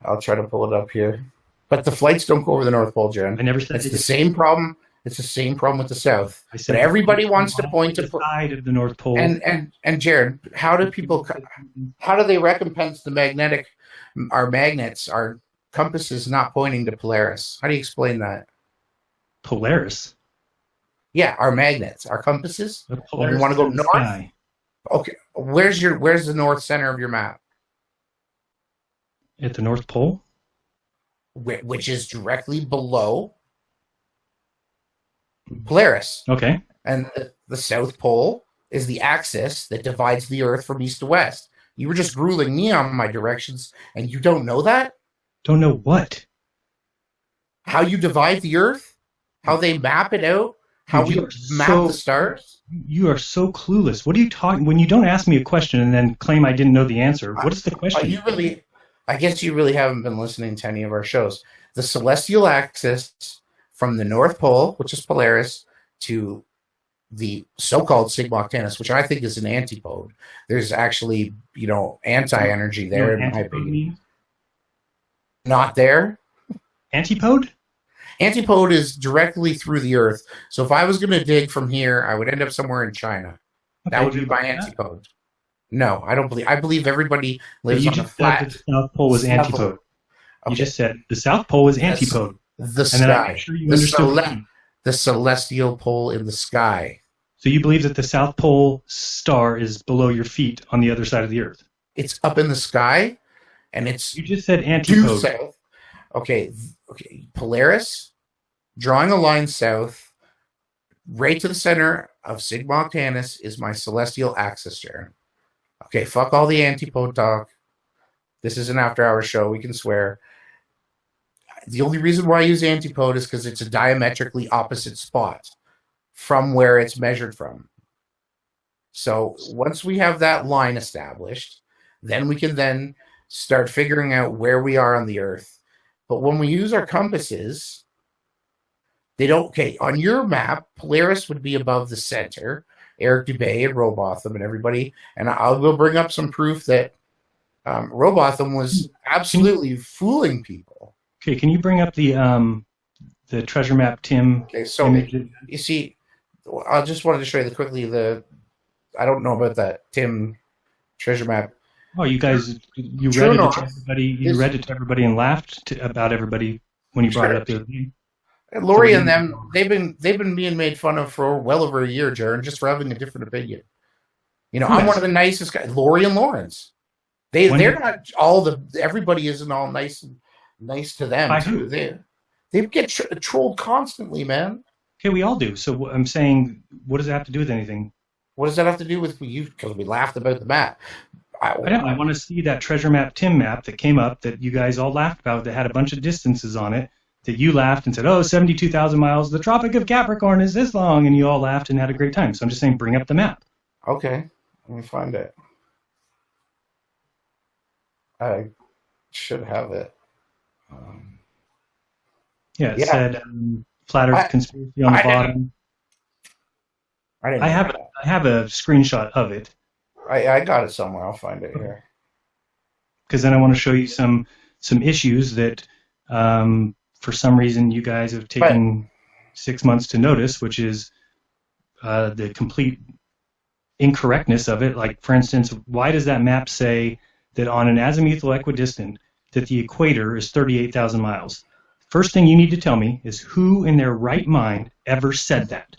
I'll try to pull it up here. But the flights don't go over the North Pole, Jeran. I never said it's the same problem. It's the same problem with the South. But everybody wants to point to the side of the North Pole. And Jeran, how do they recompense our magnets, our compasses not pointing to Polaris? How do you explain that? Polaris? Yeah, our magnets, our compasses. When we want to go north. Sky. Okay, where's the north center of your map? At the North Pole? Which is directly below Polaris. Okay. And the South Pole is the axis that divides the Earth from east to west. You were just grueling me on my directions, and you don't know that? Don't know what? How you divide the Earth? How they map it out? How we map the stars? You are so clueless. What are you talking? When you don't ask me a question and then claim I didn't know the answer, what is the question? I guess you really haven't been listening to any of our shows. The celestial axis from the North Pole, which is Polaris, to the so-called Sigma Octantis, which I think is an antipode. There's actually, anti-energy there, in my opinion. Not there. Antipode? Antipode is directly through the Earth. So if I was going to dig from here, I would end up somewhere in China. Okay, that would be my antipode. No, I don't believe. I believe everybody lives on a flat. You just said the South Pole was antipode. Okay. You just said the South Pole was antipode. The sky. Sure the celestial pole in the sky. So you believe that the South Pole star is below your feet on the other side of the Earth? It's up in the sky, and it's... You just said antipode. South. Okay. Polaris, drawing a line south, right to the center of Sigma Octantis is my celestial axis, Jeran. Okay, fuck all the antipode talk. This is an after-hour show. We can swear. The only reason why I use antipode is because it's a diametrically opposite spot from where it's measured from. So once we have that line established, then we can then start figuring out where we are on the Earth. But when we use our compasses, they don't... Okay, on your map, Polaris would be above the center. Eric Dubay and Robotham and everybody. And I'll go bring up some proof that Robotham was absolutely fooling people. Okay, can you bring up the treasure map, Tim? Okay, so you see, I just wanted to show you quickly I don't know about that Tim treasure map. Oh, you guys, you read it to everybody. You read it to everybody and laughed about everybody when you brought it up the other day. And Lori and them, they've been being made fun of for well over a year, Jeran, just for having a different opinion. I'm one of the nicest guys. Lori and Lawrence, they're not all everybody isn't all nice to them too. They get trolled constantly, man. Okay, we all do. So I'm saying, what does that have to do with anything? What does that have to do with you? Because we laughed about the map. I want to see that treasure map Tim map that came up that you guys all laughed about that had a bunch of distances on it that you laughed and said, 72,000 miles. The Tropic of Capricorn is this long, and you all laughed and had a great time. So I'm just saying, bring up the map. Okay, let me find it. I should have it. It said flat Earth conspiracy on the bottom. I have a screenshot of it. I got it somewhere. I'll find it here. Because then I want to show you some issues that, for some reason, you guys have taken 6 months to notice, which is the complete incorrectness of it. Like, for instance, why does that map say that on an azimuthal equidistant that the equator is 38,000 miles? First thing you need to tell me is who in their right mind ever said that.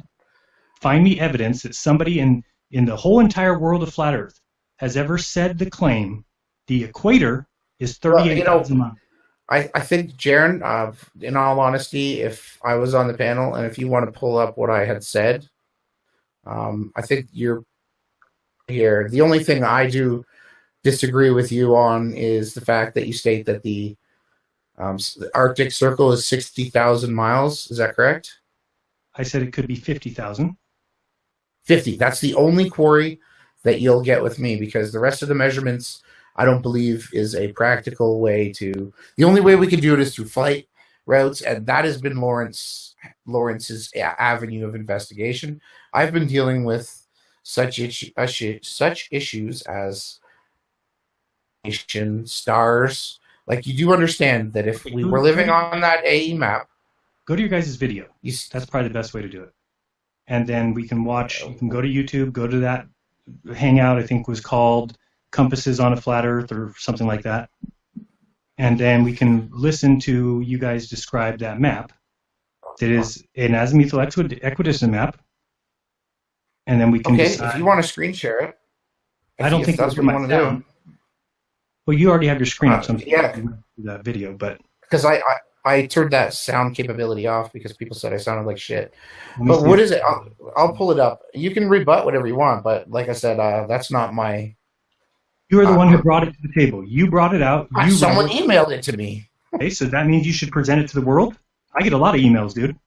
Find me evidence that somebody in the whole entire world of flat Earth has ever said the claim the equator is 38,000 miles. I think, Jeran, in all honesty, if I was on the panel and if you want to pull up what I had said, I think you're here. The only thing I do disagree with you on is the fact that you state that the Arctic Circle is 60,000 miles. Is that correct? I said it could be 50,000. 50. That's the only quarry that you'll get with me, because the rest of the measurements I don't believe is a practical way to. The only way we can do it is through flight routes, and that has been Lawrence's avenue of investigation. I've been dealing with such issues as stars. Like, you do understand that if we were living on that AE map, go to your guys' video. That's probably the best way to do it. And then we can watch. You can go to YouTube. Go to that hangout. I think was called Compasses on a Flat Earth or something like that. And then we can listen to you guys describe that map. That is an azimuthal equidistant map. And then we can decide. If you want to screen share it. I don't think that's what you want to do. Well, you already have your screen up, so I'm that video, but because I turned that sound capability off because people said I sounded like shit. But what is it? I'll pull it up. You can rebut whatever you want, but like I said, that's not my. You are the one who brought it to the table. You brought it out. Someone emailed it to me. Okay, so that means you should present it to the world? I get a lot of emails, dude.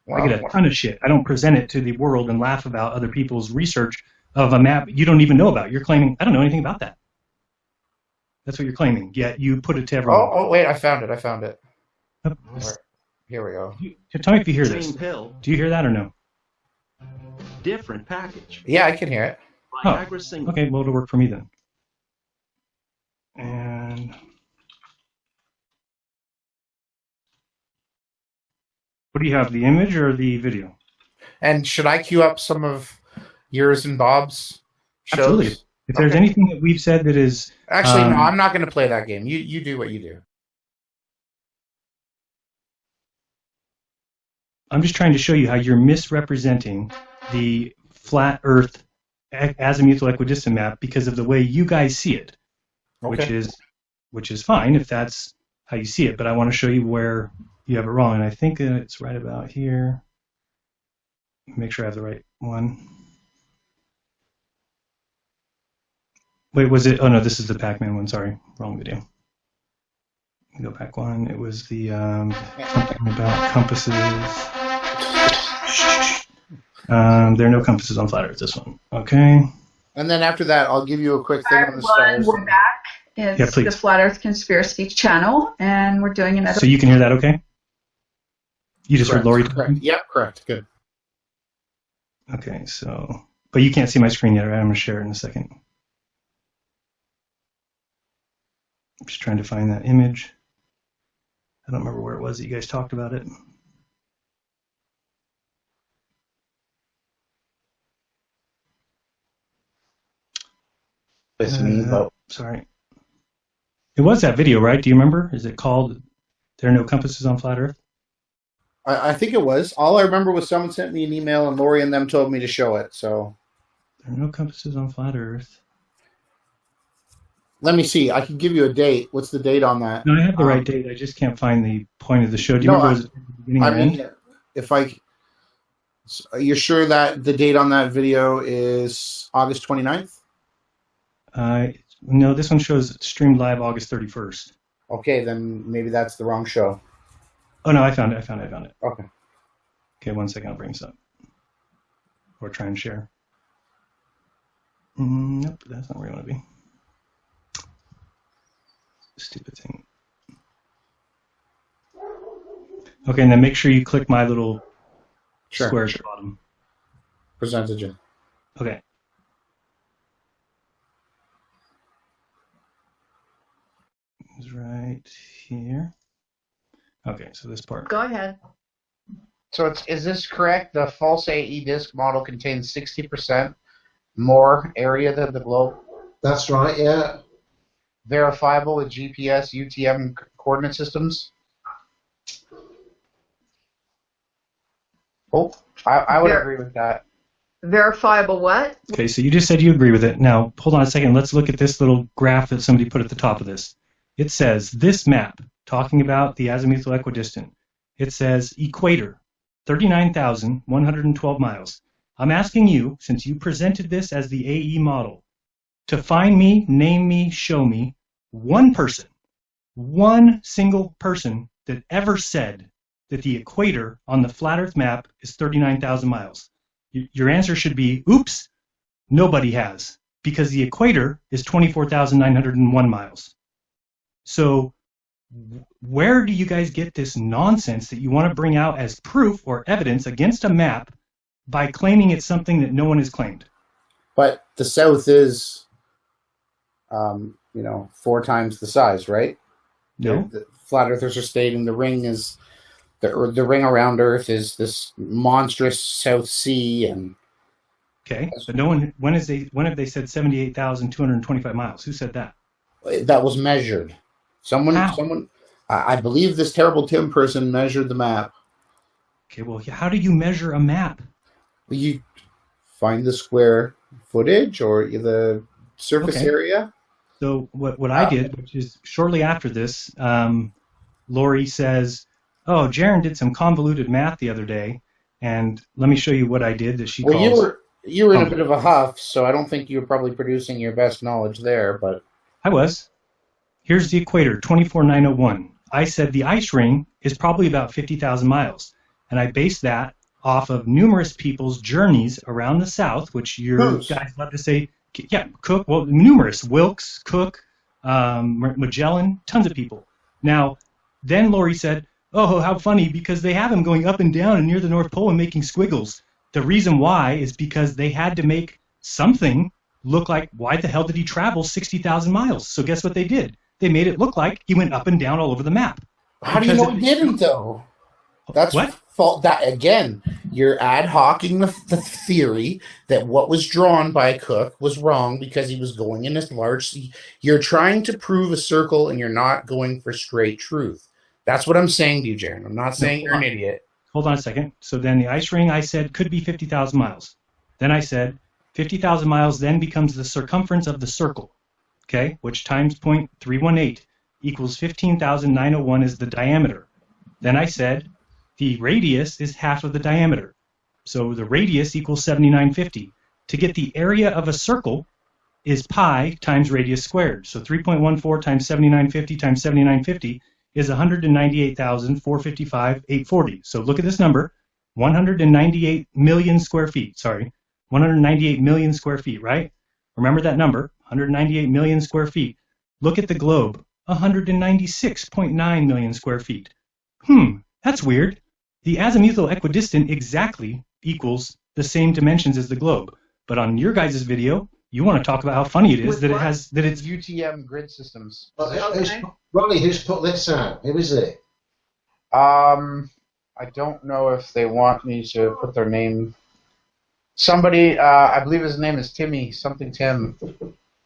Wow. I get a ton of shit. I don't present it to the world and laugh about other people's research of a map you don't even know about. You're claiming, I don't know anything about that. That's what you're claiming. Yet you put it to everyone. Oh, wait, I found it. Here we go. Tell me if you hear this. Do you hear that or no? Different package. Yeah, I can hear it. Okay, well, it'll work for me then. And what do you have, the image or the video? And should I queue up some of yours and Bob's shows? Absolutely. If there's anything that we've said that is... Actually, no, I'm not going to play that game. You do what you do. I'm just trying to show you how you're misrepresenting the flat Earth azimuthal equidistant map because of the way you guys see it, which is fine if that's how you see it. But I want to show you where you have it wrong, and I think it's right about here. Make sure I have the right one. Wait, was it? Oh no, this is the Pac-Man one. Sorry, wrong video. Go back one. It was the something about compasses. There are no compasses on flat Earth. This one, okay. And then after that, I'll give you a quick thing on the stars. We're back. It's the Flat Earth Conspiracy channel, and we're doing another. So you can hear that, okay? You just heard Lori. Correct. Yep, correct. Good. Okay, so but you can't see my screen yet, right? I'm gonna share it in a second. I'm just trying to find that image. I don't remember where it was that you guys talked about it. Sorry. It was that video, right? Do you remember? Is it called There Are No Compasses on Flat Earth? I think it was. All I remember was someone sent me an email and Lori and them told me to show it. So there are no compasses on flat Earth. Let me see. I can give you a date. What's the date on that? No, I have the right date. I just can't find the point of the show. Do you remember? If So you're sure that the date on that video is August 29th? No, this one shows streamed live August 31st. Okay, then maybe that's the wrong show. Oh, no, I found it. Okay. Okay, 1 second, I'll bring this up. Or try and share. Nope, that's not where you want to be. Stupid thing. Okay, and then make sure you click my little square at the bottom. Percentage. Okay. It's right here. Okay, so this part. Go ahead. So is this correct? The false AE disk model contains 60% more area than the globe? That's right, yeah. Verifiable with GPS, UTM coordinate systems? Oh, I would agree with that. Verifiable what? Okay, so you just said you agree with it. Now, hold on a second. Let's look at this little graph that somebody put at the top of this. It says, this map, talking about the azimuthal equidistant, it says equator, 39,112 miles. I'm asking you, since you presented this as the AE model, to find me, name me, show me one person, one single person that ever said that the equator on the flat Earth map is 39,000 miles. Your answer should be, oops, nobody has, because the equator is 24,901 miles. So where do you guys get this nonsense that you want to bring out as proof or evidence against a map by claiming it's something that no one has claimed? But the South is, 4 times the size, right? No. The flat earthers are stating the ring is the ring around Earth is this monstrous South Sea, and okay, but no one. When have they said 78,225 miles? Who said that? That was measured. Someone. I believe this terrible Tim person measured the map. Okay, well, how do you measure a map? You find the square footage or the surface area. So what I did, which is shortly after this, Lori says, "Oh, Jeran did some convoluted math the other day, and let me show you what I did." That she calls. You were in a bit of a huff, so I don't think you were probably producing your best knowledge there. But I was. Here's the equator, 24,901. I said the ice ring is probably about 50,000 miles, and I based that off of numerous people's journeys around the South, which your guys love to say. Yeah, Cook. Well, numerous. Wilkes, Cook, Magellan, tons of people. Now, then Lori said, "Oh, how funny, because they have him going up and down and near the North Pole and making squiggles." The reason why is because they had to make something look like, why the hell did he travel 60,000 miles? So guess what they did? They made it look like he went up and down all over the map. How do you know he didn't, though? That's what? Fault. That again, you're ad hocing the theory that what was drawn by Cook was wrong because he was going in this large. You're trying to prove a circle, and you're not going for straight truth. That's what I'm saying to you, Jeran. I'm not saying you're an idiot. Hold on a second. So then the ice ring, I said, could be 50,000 miles. Then I said 50,000 miles then becomes the circumference of the circle, okay, which times 0.318 equals 15,901 is the diameter. Then I said the radius is half of the diameter. So the radius equals 7950. To get the area of a circle is pi times radius squared. So 3.14 times 7950 times 7950 is 198,455,840. So look at this number, 198 million square feet. Sorry, 198 million square feet, right? Remember that number, 198 million square feet. Look at the globe, 196.9 million square feet. That's weird. The azimuthal equidistant exactly equals the same dimensions as the globe. But on your guys' video, you want to talk about how funny it is that it's UTM grid systems. Ronnie, who's put this out? Who is it? I don't know if they want me to put their name. Somebody, I believe his name is Timmy, something Tim.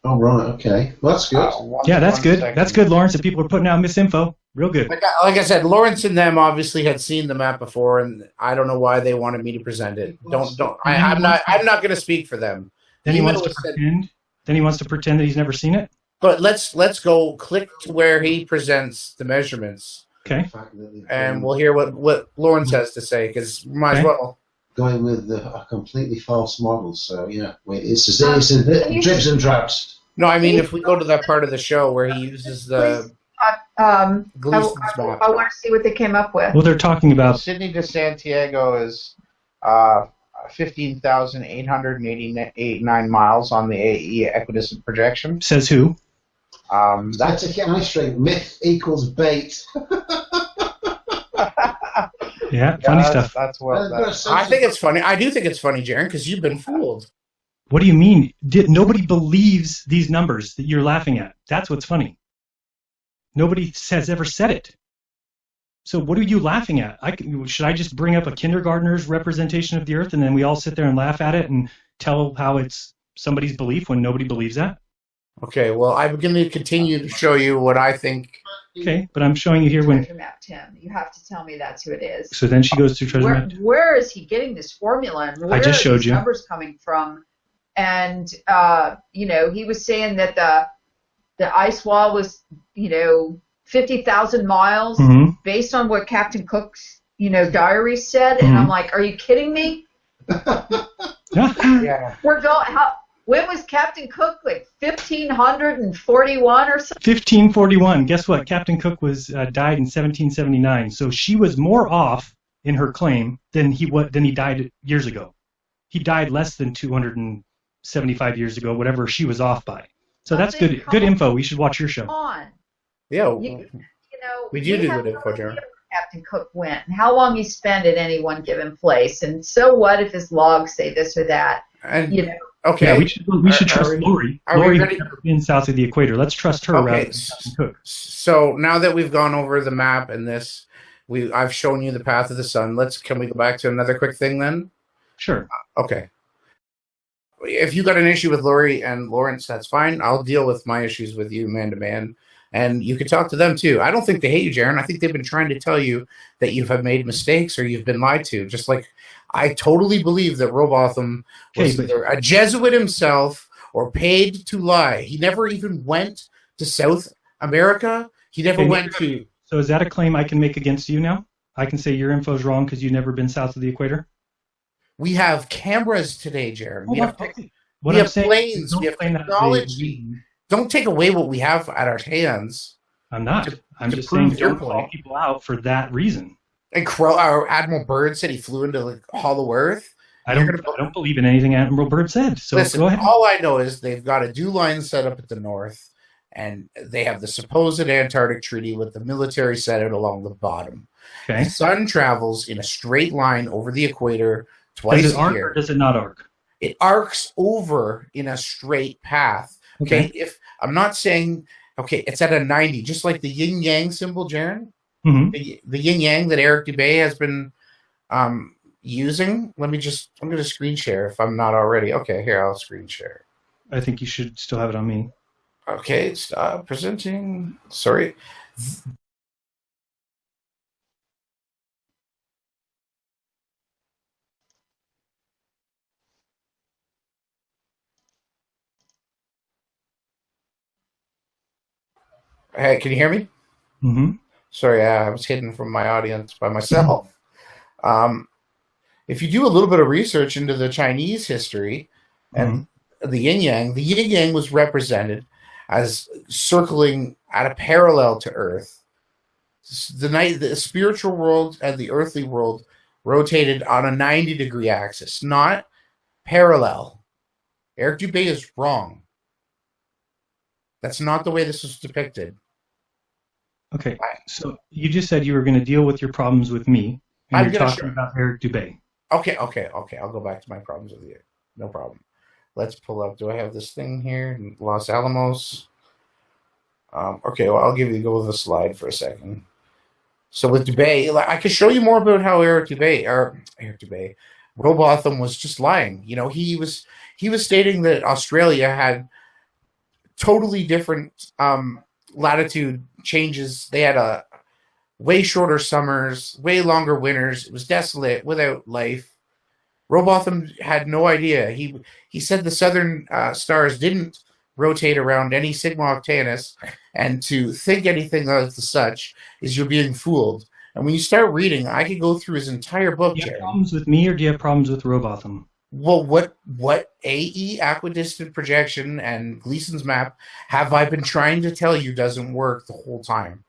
Oh, right, okay. Well, that's good. Yeah, that's good. That's good, Lawrence, if people are putting out misinfo. Real good. Like I said, Lawrence and them obviously had seen the map before, and I don't know why they wanted me to present it. I'm not going to speak for them. Then he wants to pretend. Then he wants to pretend that he's never seen it. But let's go click to where he presents the measurements. Okay. And we'll hear what Lawrence has to say, because might as well. going with a completely false model. So yeah, it's a bit dribs and drabs. No, I mean if we go to that part of the show where he uses the Glusters map. I want to see what they came up with. Well, they're talking about Sydney to Santiago is 15,889 miles on the AE equidistant projection. Says who? That's a nice straight. Myth equals bait. Yeah, funny stuff. That's what. I think it's funny. I do think it's funny, Jeran, because you've been fooled. What do you mean? Nobody believes these numbers that you're laughing at. That's what's funny. Nobody has ever said it. So what are you laughing at? Should I just bring up a kindergartner's representation of the Earth and then we all sit there and laugh at it and tell how it's somebody's belief when nobody believes that? Okay, well, I'm going to continue to show you what I think. Okay, but I'm showing you here when... Treasure map, Tim. You have to tell me that's who it is. So then she goes to treasure map. Where is he getting this formula? And where I just showed are these you. numbers coming from? And, he was saying that the ice wall was, 50,000 miles based on what Captain Cook's, diary said. And I'm like, are you kidding me? Yeah. When was Captain Cook, 1541 or something? 1541. Guess what? Captain Cook was died in 1779. So she was more off in her claim than he died years ago. He died less than 275 years ago, whatever she was off by. So that's good info. We should watch your show. Yeah. We do have good info, Jeran. Captain Cook went and how long he spent at any one given place. And so what if his logs say this or that? And, okay. Yeah, we should trust Lori. Lori's never been south of the equator. Let's trust her rather than Captain Cook. So now that we've gone over the map and this, I've shown you the path of the sun. Can we go back to another quick thing then? Sure. Okay. If you got an issue with Lori and Lawrence, that's fine. I'll deal with my issues with you man to man. And you can talk to them too. I don't think they hate you, Jeran. I think they've been trying to tell you that you have made mistakes or you've been lied to. Just like I totally believe that Robotham was either a Jesuit himself or paid to lie. He never even went to South America. He never went to... So is that a claim I can make against you now? I can say your info is wrong because you've never been south of the equator? We have cameras today, Jeran. We have planes. We have technology. Don't take away what we have at our hands. I'm not. I'm just saying don't call people out for that reason. And our Admiral Byrd said he flew into Hollow Earth. I don't believe in anything Admiral Byrd said. So listen, go ahead. All I know is they've got a dew line set up at the north, and they have the supposed Antarctic Treaty with the military set out along the bottom. Okay. The sun travels in a straight line over the equator twice a year. Or does it not arc? It arcs over in a straight path. Okay. If I'm not saying, it's at a 90, just like the yin yang symbol, Jeran. The yin yang that Eric Dubay has been using. I'm going to screen share if I'm not already. Okay, here, I'll screen share. I think you should still have it on me. Okay, stop presenting. Sorry. Hey, can you hear me? Sorry, I was hidden from my audience by myself. If you do a little bit of research into the Chinese history and the yin-yang was represented as circling at a parallel to Earth. The spiritual world and the earthly world rotated on a 90-degree axis, not parallel. Eric Dubay is wrong. That's not the way this was depicted. Okay, so you just said you were going to deal with your problems with me, and you're talking about Eric Dubay. Okay. I'll go back to my problems with you. No problem. Let's pull up. Do I have this thing here? Los Alamos. Okay, well, I'll go with the slide for a second. So with Dubay, I could show you more about how Eric Dubay, Robotham was just lying. He was stating that Australia had totally different latitude changes. They had a way shorter summers, way longer winters. It was desolate, without life. Robotham had no idea. He said the southern stars didn't rotate around any Sigma Octantis, and to think anything of the such is you're being fooled. And when you start reading, I could go through his entire book, Do you have Jerry. problems with me, or do you have problems with Robotham? Well, what AE, equidistant projection, and Gleason's map have I been trying to tell you doesn't work the whole time?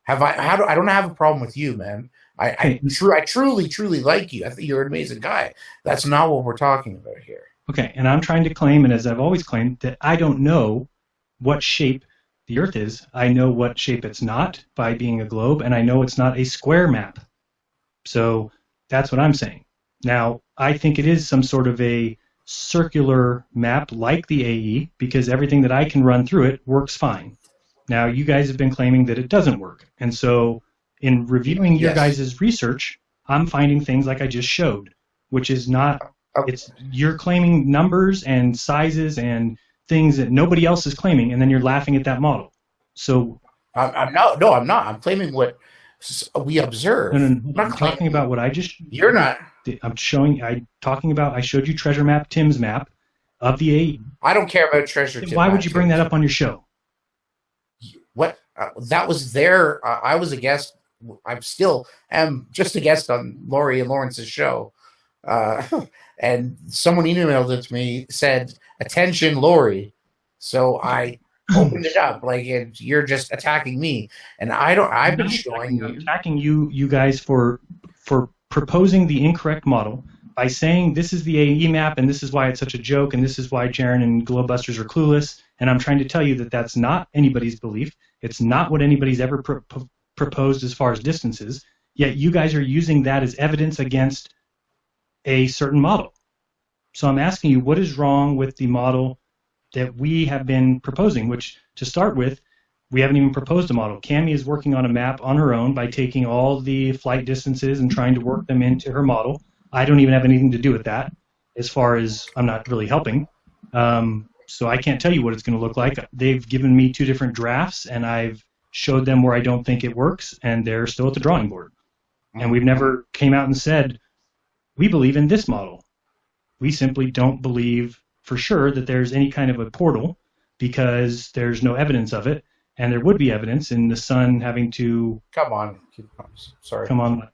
I don't have a problem with you, man. I truly like you. I think you're an amazing guy. That's not what we're talking about here. Okay, and I'm trying to claim, and as I've always claimed, that I don't know what shape the Earth is. I know what shape it's not by being a globe, and I know it's not a square map. So that's what I'm saying. Now, I think it is some sort of a circular map like the AE, because everything that I can run through it works fine. Now, you guys have been claiming that it doesn't work. And so in reviewing your guys' research, I'm finding things like I just showed, which is not, you're claiming numbers and sizes and things that nobody else is claiming, and then you're laughing at that model. So I'm not. No, I'm not. I'm claiming what we observe. I'm talking about what I just. You're not. I'm showing. I showed you treasure map Tim's map of the AE. I don't care about treasure. Tim why would you bring that up on your show? What? That was there. I was a guest. I'm still am just a guest on Laurie and Lawrence's show. And someone emailed it to me, said, "Attention, Laurie." So I opened it up like you're just attacking me, and I've been showing you attacking you guys for proposing the incorrect model by saying this is the AE map and this is why it's such a joke and this is why Jeran and Globusters are clueless. And I'm trying to tell you that that's not anybody's belief. It's not what anybody's ever proposed as far as distances. Yet you guys are using that as evidence against a certain model. So I'm asking you, what is wrong with the model that we have been proposing, which, to start with, we haven't even proposed a model. Cami is working on a map on her own by taking all the flight distances and trying to work them into her model. I don't even have anything to do with that, as far as I'm not really helping. So I can't tell you what it's going to look like. They've given me 2 different drafts, and I've showed them where I don't think it works, and they're still at the drawing board. And we've never came out and said, we believe in this model. We simply don't believe for sure that there's any kind of a portal because there's no evidence of it, and there would be evidence in the sun having to... Come on. Sorry. Come on.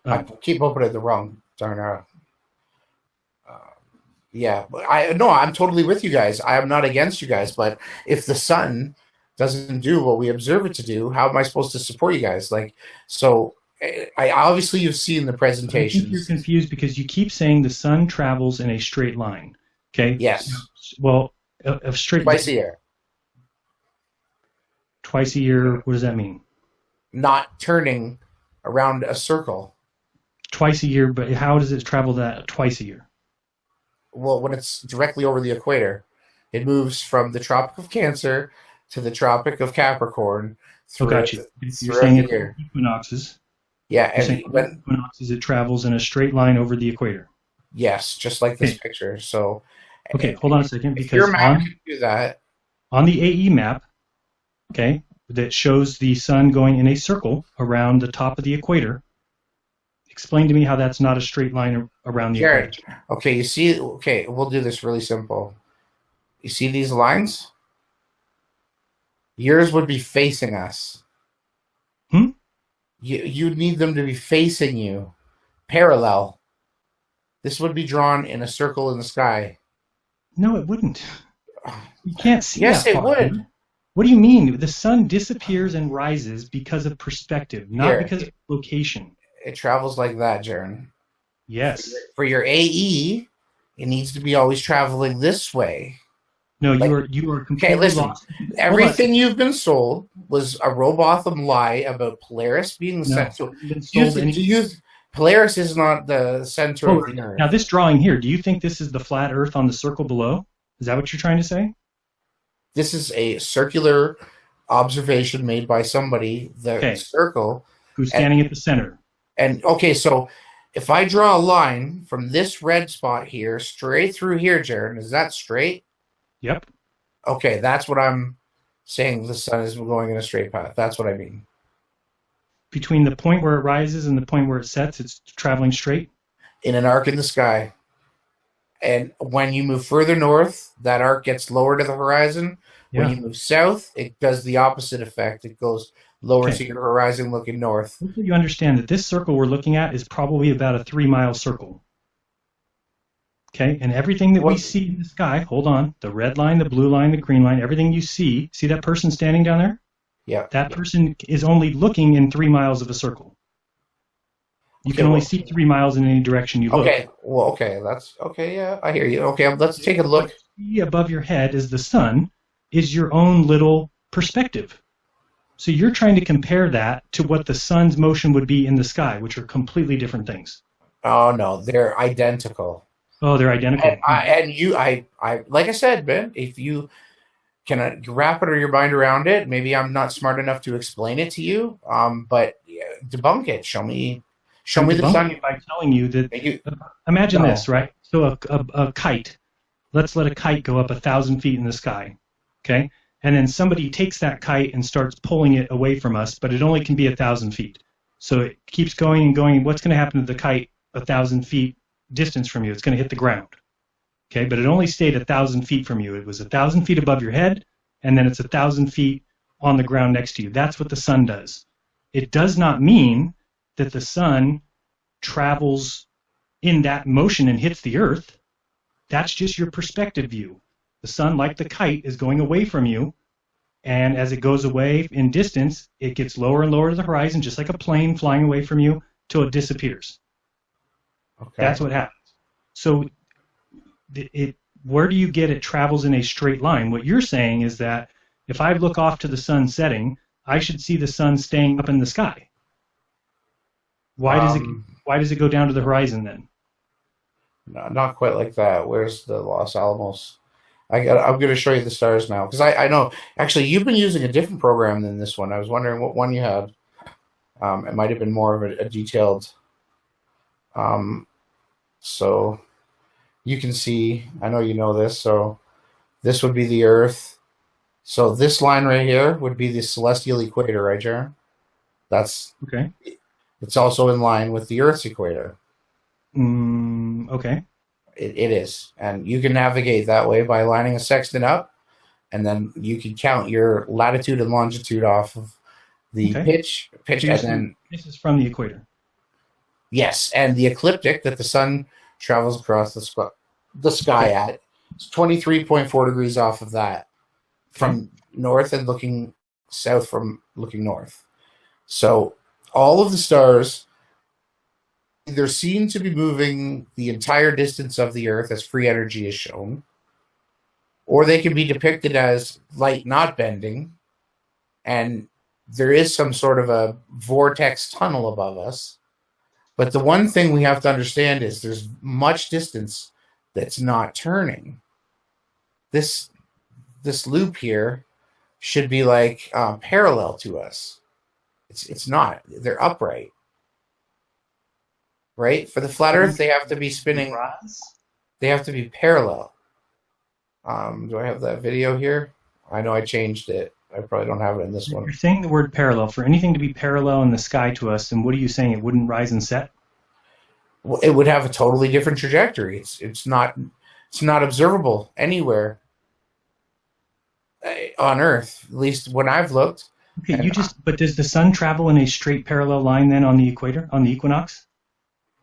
I keep opening the wrong darn yeah, I'm totally with you guys. I am not against you guys, but if the sun doesn't do what we observe it to do, how am I supposed to support you guys? I obviously you've seen the presentation. I think you're confused because you keep saying the sun travels in a straight line. Okay. Yes. Well, a straight twice a year. Twice a year. What does that mean? Not turning around a circle. Twice a year, but how does it travel that twice a year? Well, when it's directly over the equator, it moves from the Tropic of Cancer to the Tropic of Capricorn. You're saying it's equinoxes. Yeah, and when equinoxes, it travels in a straight line over the equator. Yes, just like this picture. So, okay, hold on a second, because your map can do that. On the AE map, okay, that shows the sun going in a circle around the top of the equator. Explain to me how that's not a straight line around the equator. Okay, you see. Okay, we'll do this really simple. You see these lines? Yours would be facing us. You need them to be facing you, parallel. This would be drawn in a circle in the sky. No, it wouldn't. You can't see yes, that it would. What do you mean? The sun disappears and rises because of perspective, not because of location. It travels like that, Jeran. Yes. For your AE, it needs to be always traveling this way. No, you are completely lost. Everything you've been sold was a Robotham lie about Polaris being the center. Polaris is not the center of the Earth. Now, this drawing here, do you think this is the flat Earth on the circle below? Is that what you're trying to say? This is a circular observation made by somebody. The circle. Who's standing at the center. And, okay, so if I draw a line from this red spot here straight through here, Jeran, is that straight? Yep. Okay, that's what I'm saying. The sun is going in a straight path. That's what I mean. Between the point where it rises and the point where it sets, it's traveling straight? In an arc in the sky. And when you move further north, that arc gets lower to the horizon. Yeah. When you move south, it does the opposite effect. It goes lower Okay. to your horizon looking north. Hopefully you understand that this circle we're looking at is probably about a 3-mile circle. Okay, and everything that we What- see in the sky, hold on, the red line, the blue line, the green line, everything you see that person standing down there? Yeah. That person is only looking in 3 miles of a circle. You Okay, can only well- see 3 miles in any direction you look. Okay. Well, okay. That's okay. Yeah, I hear you. Okay, let's take a look. What you see above your head is the sun, is your own little perspective. So you're trying to compare that to what the sun's motion would be in the sky, which are completely different things. Oh no, they're identical. Oh, they're identical. I like I said, Ben, if you can wrap your mind around it, maybe I'm not smart enough to explain it to you. But yeah, debunk it. Show me the sun. By telling you that. You, Imagine No. this, right? So a kite. Let's let a kite go up 1,000 feet in the sky, okay? And then somebody takes that kite and starts pulling it away from us, but it only can be 1,000 feet. So it keeps going and going. What's going to happen to the kite 1,000 feet distance from you? It's going to hit the ground, okay? But it only stayed 1,000 feet from you. It was 1,000 feet above your head, and then it's 1,000 feet on the ground next to you. That's what the sun does. It does not mean that the sun travels in that motion and hits the earth. That's just your perspective view. The sun, like the kite, is going away from you, and as it goes away in distance, it gets lower and lower to the horizon, just like a plane flying away from you, till it disappears. okay. That's what happens. So where do you get it travels in a straight line? What you're saying is that if I look off to the sun setting, I should see the sun staying up in the sky. Why does it go down to the horizon then? No, not quite like that. Where's the Los Alamos? I'm going to show you the stars now because I know actually you've been using a different program than this one. I was wondering what one you had. It might have been more of a detailed. So you can see. I know you know this. So this would be the Earth. So this line right here would be the celestial equator, right, Jeran? That's Okay. It's also in line with the Earth's equator. Okay. It is. And you can navigate that way by lining a sextant up, and then you can count your latitude and longitude off of the pitch, and then this is from the equator. yes, and the ecliptic that the sun travels across the sky at is 23.4 degrees off of that from north and looking south from looking north. So all of the stars either seem to be moving the entire distance of the Earth as free energy is shown, or they can be depicted as light not bending, and there is some sort of a vortex tunnel above us. But the one thing we have to understand is there's much distance that's not turning. This loop here should be like parallel to us. It's not. They're upright. Right? For the flat Earth, they have to be spinning. They have to be parallel. Do I have that video here? I know I changed it. I probably don't have it in this one. You're saying the word parallel. For anything to be parallel in the sky to us, and what are you saying? It wouldn't rise and set? Well, it would have a totally different trajectory. It's not observable anywhere on Earth. At least when I've looked. Okay, but does the sun travel in a straight parallel line then on the equator, on the equinox?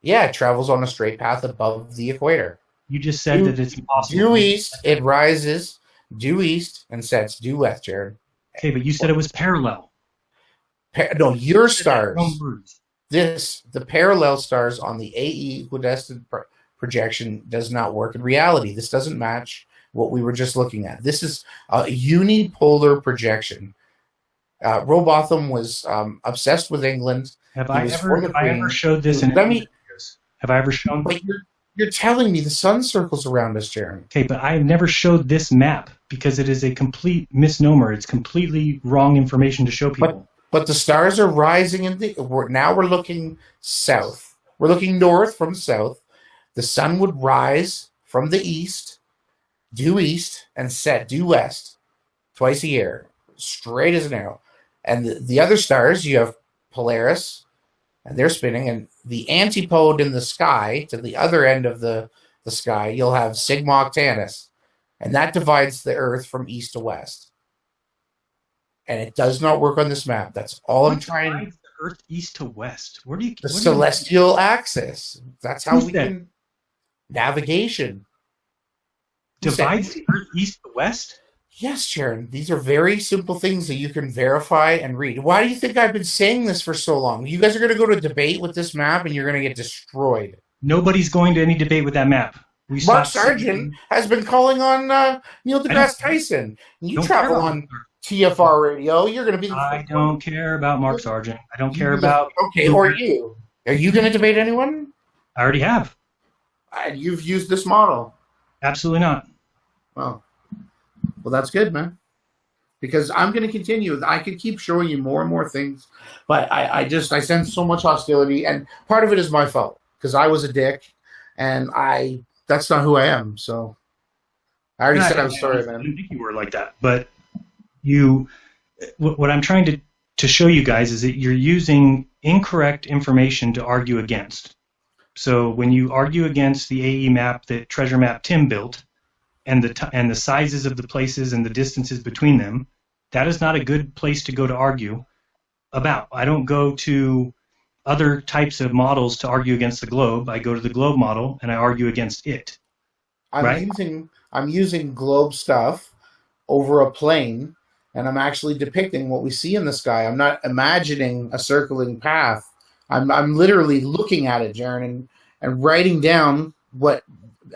Yeah, it travels on a straight path above the equator. You just said that it's impossible. Due east, it rises due east and sets due west, Jeran. Okay, but you said it was parallel. No, your stars. Wrong words. The parallel stars on the AE equidistant projection does not work in reality. This doesn't match what we were just looking at. This is a unipolar projection. Robotham was obsessed with England. Have I ever showed this in videos? Have I ever shown? But you're telling me the sun circles around us, Jeran. Okay, but I have never showed this map because it is a complete misnomer. It's completely wrong information to show people. But the stars are rising now we're looking south. We're looking north from south. The sun would rise from the east, due east, and set due west twice a year, straight as an arrow. And the other stars, you have Polaris, and they're spinning, and the antipode in the sky, to the other end of the sky, you'll have Sigma Octantis, and that divides the Earth from east to west. And it does not work on this map. That's all I'm trying. Divides the Earth east to west. Where do you? The what do you- celestial axis. That's how Who's we that? can navigation. divides the Earth east to west. Yes, Jeran. These are very simple things that you can verify and read. Why do you think I've been saying this for so long? You guys are going to go to debate with this map, and you're going to get destroyed. Nobody's going to any debate with that map. We Mark stopped- Sargent has been calling on Neil deGrasse Tyson. You Don't travel care on TFR radio. You're going to be the I first don't one. care about Mark Sargent. I don't You care be the- about. Okay, or you. Are you going to debate anyone? I already have. You've used this model. Absolutely not. Well, that's good, man. Because I'm going to continue. I could keep showing you more and more things, but I sense so much hostility, and part of it is my fault because I was a dick, and that's not who I am. So I already said I'm sorry, I man. didn't think you were like that, but what I'm trying to show you guys is that you're using incorrect information to argue against. So when you argue against the AE map that Treasure Map Tim built, and the sizes of the places and the distances between them, that is not a good place to go to argue about. I don't go to other types of models to argue against the globe. I go to the globe model and I argue against it. I'm using globe stuff over a plane, and I'm actually depicting what we see in the sky. I'm not imagining a circling path. I'm literally looking at it, Jeran, and writing down what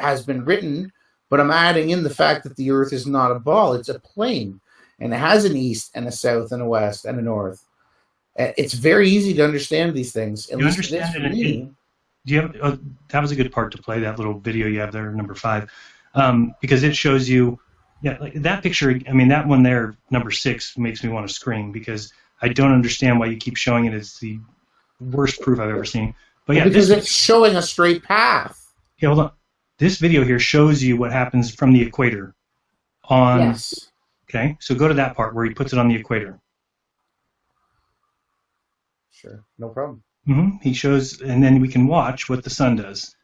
has been written, but I'm adding in the fact that the Earth is not a ball. It's a plane, and it has an east and a south and a west and a north. It's very easy to understand these things. At You least it is understand for it. me. Do you have? That was a good part to play. That little video you have there, number 5, because it shows you. Yeah, like that picture. I mean, that one there, number 6, makes me want to scream because I don't understand why you keep showing it. It's the worst proof I've ever seen. But yeah, Because it's showing a straight path. Okay, hold on. This video here shows you what happens from the equator. Yes. Okay, so go to that part where he puts it on the equator. Sure, no problem. He shows, and then we can watch what the sun does.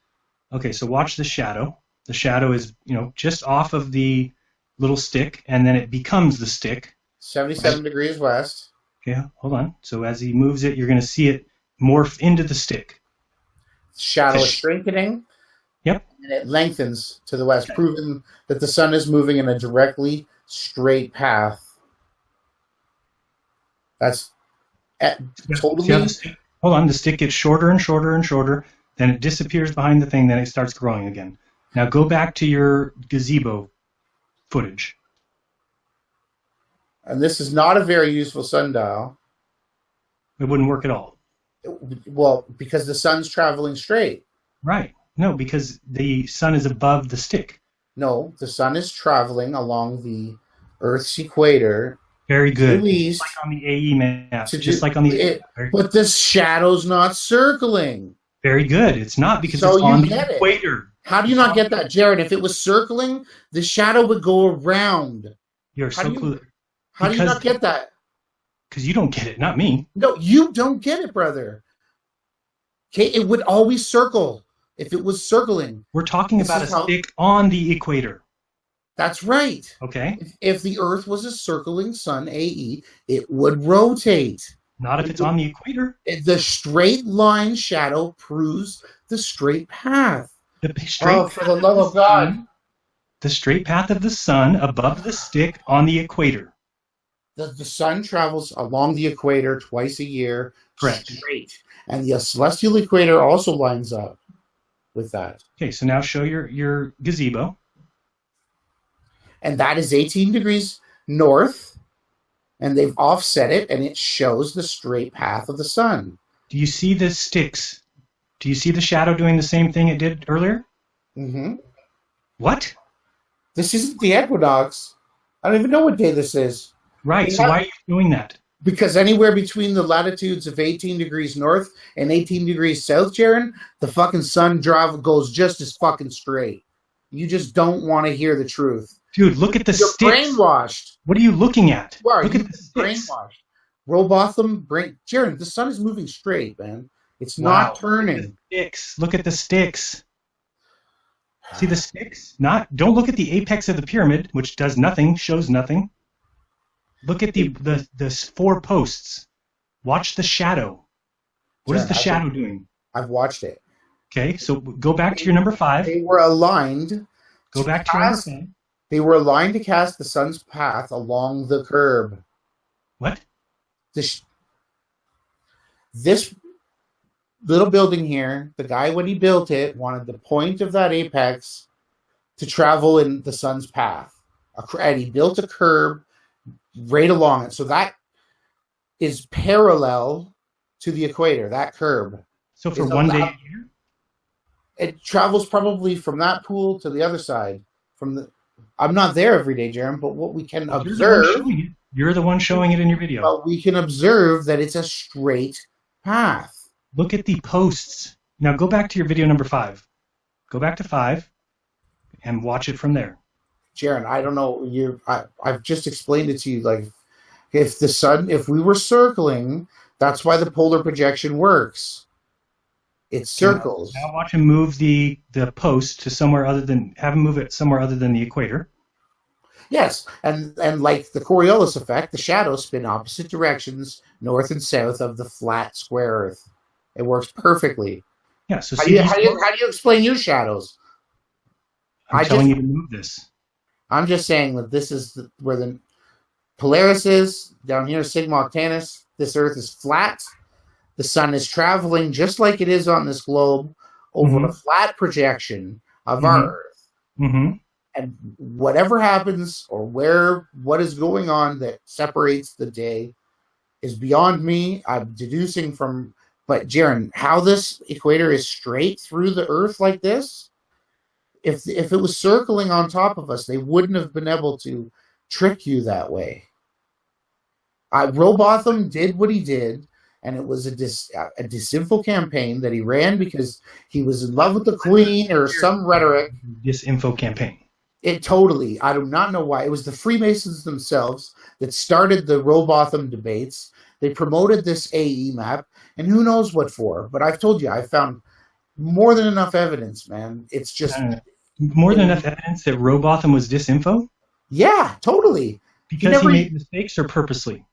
Okay, so watch the shadow. The shadow is, just off of the little stick, and then it becomes the stick. 77 degrees west. Okay, hold on. So as he moves it, you're going to see it morph into the stick. Shadow is strengthening. Yep. And it lengthens to the west, proving that the sun is moving in a directly straight path. That's totally... See how the stick, hold on, the stick gets shorter and shorter and shorter, then it disappears behind the thing, then it starts growing again. Now go back to your gazebo footage. And this is not a very useful sundial. It wouldn't work at all. Well, because the sun's traveling straight. Right. No, because the sun is above the stick. No, the sun is traveling along the Earth's equator. Very good. To the east, just like on the AE map. Just like on the... But the shadow's not circling. Very good. It's not because So it's on you the get it. equator. How do you not get that, Jeran? If it was circling, the shadow would go around. You're How so do you- clueless. How do you not get that? Because you don't get it, not me. No, you don't get it, brother. Okay, it would always circle if it was circling. We're talking This about a is how- stick on the equator. That's right. Okay? If the Earth was a circling sun, AE, it would rotate. Not if it's on the equator. The straight line shadow proves the straight path. The straight For the love of God. sun, the straight path of the sun above the stick on the equator. The sun travels along the equator twice a year. Correct. Straight. And the celestial equator also lines up with that. Okay, so now show your gazebo. And that is 18 degrees north. And they've offset it, and it shows the straight path of the sun. Do you see the sticks? Do you see the shadow doing the same thing it did earlier? Mm-hmm. What? This isn't the equinox. I don't even know what day this is. Right, so why are you doing that? Because anywhere between the latitudes of 18 degrees north and 18 degrees south, Jeran, the fucking sun goes just as fucking straight. You just don't want to hear the truth. Dude, look at the You're sticks. brainwashed. What are you looking at? Why Look are at you the sticks. brainwashed? Robotham, Jeran, the sun is moving straight, man. It's Wow. not turning. Sticks. Look at the sticks. See the sticks? Don't look at the apex of the pyramid, which does nothing, shows nothing. Look at the 4 posts. Watch the shadow. What is the shadow doing? I've watched it. Okay, so go back to your number 5. They were aligned. Go back to your number 5. They were aligned to cast the sun's path along the curb. What? This little building here, the guy, when he built it, wanted the point of that apex to travel in the sun's path. And he built a curb right along it. So that is parallel to the equator, that curb. So for one day a year? It travels probably from that pool to the other side. I'm not there every day, Jeran, but what we can observe... You're the one showing it in your video. But we can observe that it's a straight path. Look at the posts. Now go back to your video number 5. Go back to 5 and watch it from there. Jeran, I don't know. I've just explained it to you. Like, if we were circling, that's why the polar projection works. It circles. Now watch him move the post to somewhere other than, have him move it somewhere other than the equator. Yes, and like the Coriolis effect, the shadows spin opposite directions, north and south of the flat square Earth. It works perfectly. Yeah. So how do you explain your shadows? I'm telling you to move this. I'm just saying that this is where the Polaris is. Down here, Sigma Octantis. This Earth is flat. The sun is traveling just like it is on this globe over a flat projection of our Earth. Mm-hmm. And whatever happens or what is going on that separates the day is beyond me. I'm deducing from, but Jeran, how this equator is straight through the Earth like this, if it was circling on top of us, they wouldn't have been able to trick you that way. Robotham did what he did, and it was a disinfo campaign that he ran because he was in love with the Queen or some rhetoric. Disinfo campaign. It totally. I do not know why. It was the Freemasons themselves that started the Robotham debates. They promoted this AE map, and who knows what for. But I've told you, I found more than enough evidence, man. It's just... more than enough evidence that Robotham was disinfo? Yeah, totally. Because he made mistakes or purposely?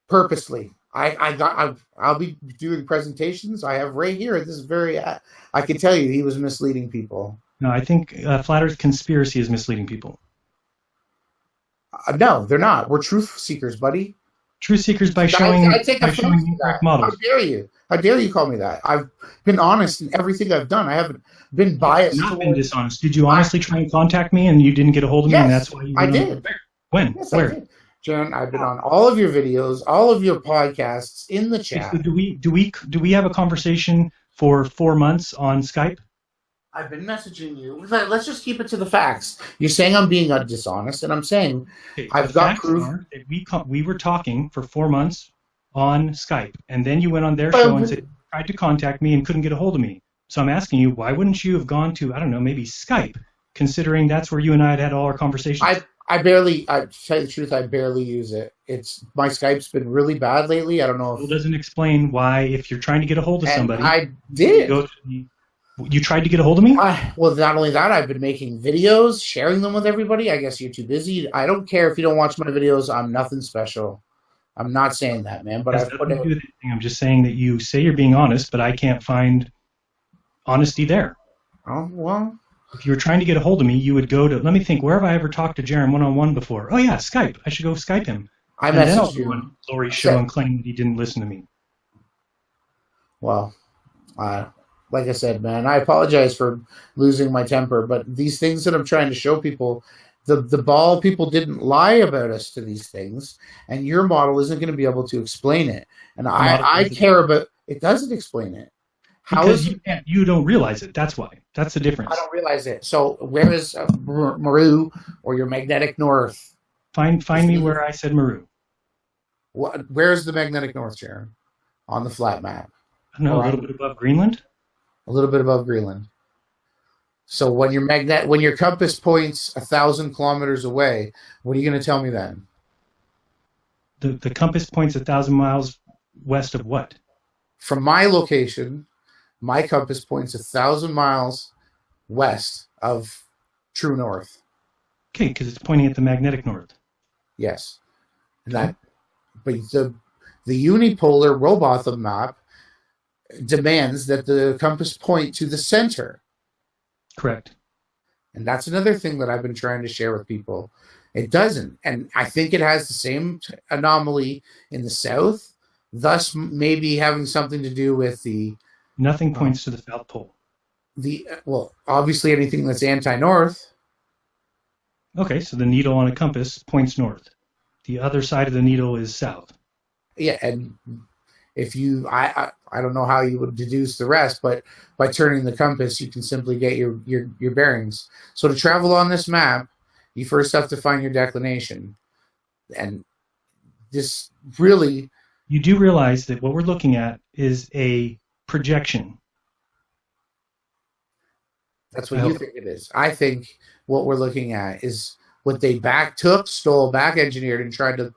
Purposely. I'll be doing presentations. I have right here at this very... I can tell you he was misleading people. No, I think Flat Earth conspiracy is misleading people. No, they're not. We're truth seekers, buddy. Truth seekers by showing incorrect models. How dare you? How dare you call me that? I've been honest in everything I've done. I haven't been biased. Not been dishonest. Did you honestly try and contact me and you didn't get a hold of me? Yes, and that's why you I did. When? Yes, Where? I did. Jeran, I've been on all of your videos, all of your podcasts, in the chat. So do we have a conversation for 4 months on Skype? I've been messaging you. Let's just keep it to the facts. You're saying I'm being dishonest, and I'm saying I've got proof. We were talking for 4 months on Skype, and then you went on their show and said tried to contact me and couldn't get a hold of me. So I'm asking you, why wouldn't you have gone to, I don't know, maybe Skype, considering that's where you and I had all our conversations? To tell you the truth, I barely use it. My Skype's been really bad lately. I don't know if it doesn't explain why, if you're trying to get a hold of somebody. I did. You tried to get a hold of me? Well, not only that, I've been making videos, sharing them with everybody. I guess you're too busy. I don't care if you don't watch my videos. I'm nothing special. I'm not saying that, man. But I'm just saying that you say you're being honest, but I can't find honesty there. Oh, well. If you were trying to get a hold of me, you would go to, let me think, where have I ever talked to Jeran one-on-one before? Oh, yeah, Skype. I should go Skype him. I messaged you on Lori's show and claim that he didn't listen to me. Well, like I said, man, I apologize for losing my temper, but these things that I'm trying to show people, the people didn't lie about us to these things, and your model isn't going to be able to explain it. And I care about it. Doesn't explain it. Because you don't realize it. That's why. That's the difference. I don't realize it. So where is Maru or your magnetic north? Find me where I said Maru. Where's the magnetic north, Jeran? On the flat map. I don't know, a little bit above Greenland? A little bit above Greenland. So when your compass points 1,000 kilometers away, what are you going to tell me then? The compass points 1,000 miles west of what? From my location, my compass points 1,000 miles west of true north. Okay, because it's pointing at the magnetic north. Yes. And that, but the unipolar Robotham map demands that the compass point to the center. Correct. And that's another thing that I've been trying to share with people. It doesn't. And I think it has the same anomaly in the south, thus maybe having something to do with the... Nothing points to the South Pole. Well, obviously anything that's anti-north. Okay, so the needle on a compass points north. The other side of the needle is south. Yeah, and if you... I don't know how you would deduce the rest, but by turning the compass, you can simply get your bearings. So to travel on this map, you first have to find your declination. And this really... You do realize that what we're looking at is a projection. That's what you think it is. I think what we're looking at is what they stole, back engineered, and tried to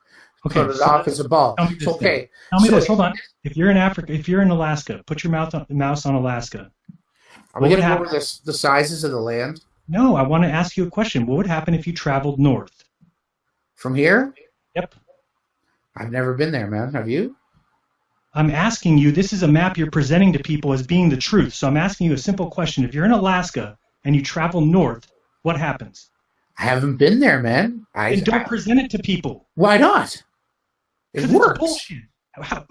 put it off as a ball. Tell me this. Hold on. If you're in Africa, if you're in Alaska, put your mouse on Alaska. Are we going to go over the sizes of the land? No, I want to ask you a question. What would happen if you traveled north? From here? Yep. I've never been there, man. Have you? I'm asking you, this is a map you're presenting to people as being the truth. So I'm asking you a simple question. If you're in Alaska and you travel north, what happens? I haven't been there, man. Then don't present it to people. Why not? It works. It's bullshit.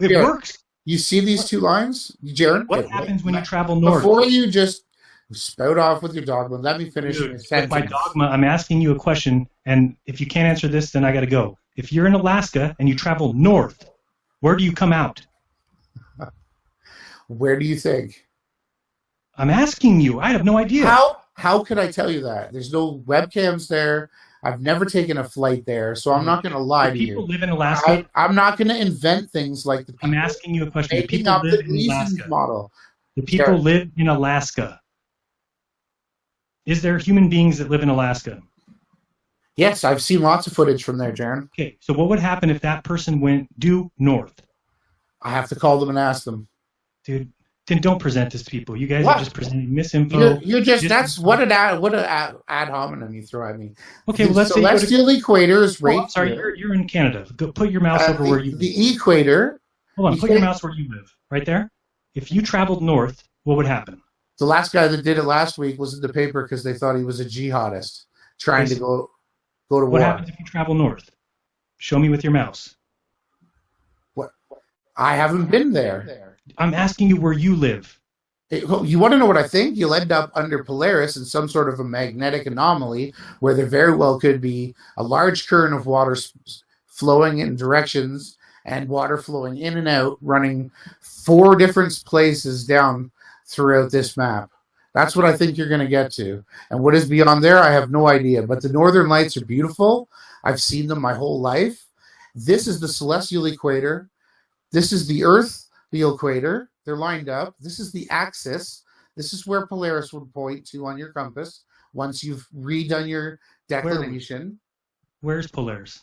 It works. You see these two lines, Jeran? What happens when you travel north? Before you just spout off with your dogma, let me finish my sentence. By dogma, I'm asking you a question, and if you can't answer this, then I got to go. If you're in Alaska and you travel north, where do you come out? Where do you think? I'm asking you. I have no idea. How could I tell you that? There's no webcams there. I've never taken a flight there, so I'm not going to lie to you. People live in Alaska. I'm not going to invent things like the people. I'm asking you a question. Do people Up live the in Alaska? Model. Do people live in Alaska? Is there human beings that live in Alaska? Yes, I've seen lots of footage from there, Jeran. Okay, so what would happen if that person went due north? I have to call them and ask them. Dude, then don't present this to people. You guys are just presenting misinfo. You're just that's what an ad hominem you throw at me. Okay, well, let's say celestial equator is right. Oh, sorry, you're in Canada. Go put your mouse over where you live. The equator. Hold on, put your mouse where you live. Right there. If you traveled north, what would happen? The last guy that did it last week was in the paper because they thought he was a jihadist trying to go to war. What happens if you travel north? Show me with your mouse. What? I haven't been there. I'm asking you where you live. You want to know what I think? You'll end up under Polaris in some sort of a magnetic anomaly where there very well could be a large current of water flowing in directions and water flowing in and out, running 4 different places down throughout this map. That's what I think you're going to get to. And what is beyond there, I have no idea. But the northern lights are beautiful. I've seen them my whole life. This is the celestial equator. This is the Earth. The equator, they're lined up. This is the axis. This is where Polaris would point to on your compass once you've redone your declination. Where's Polaris?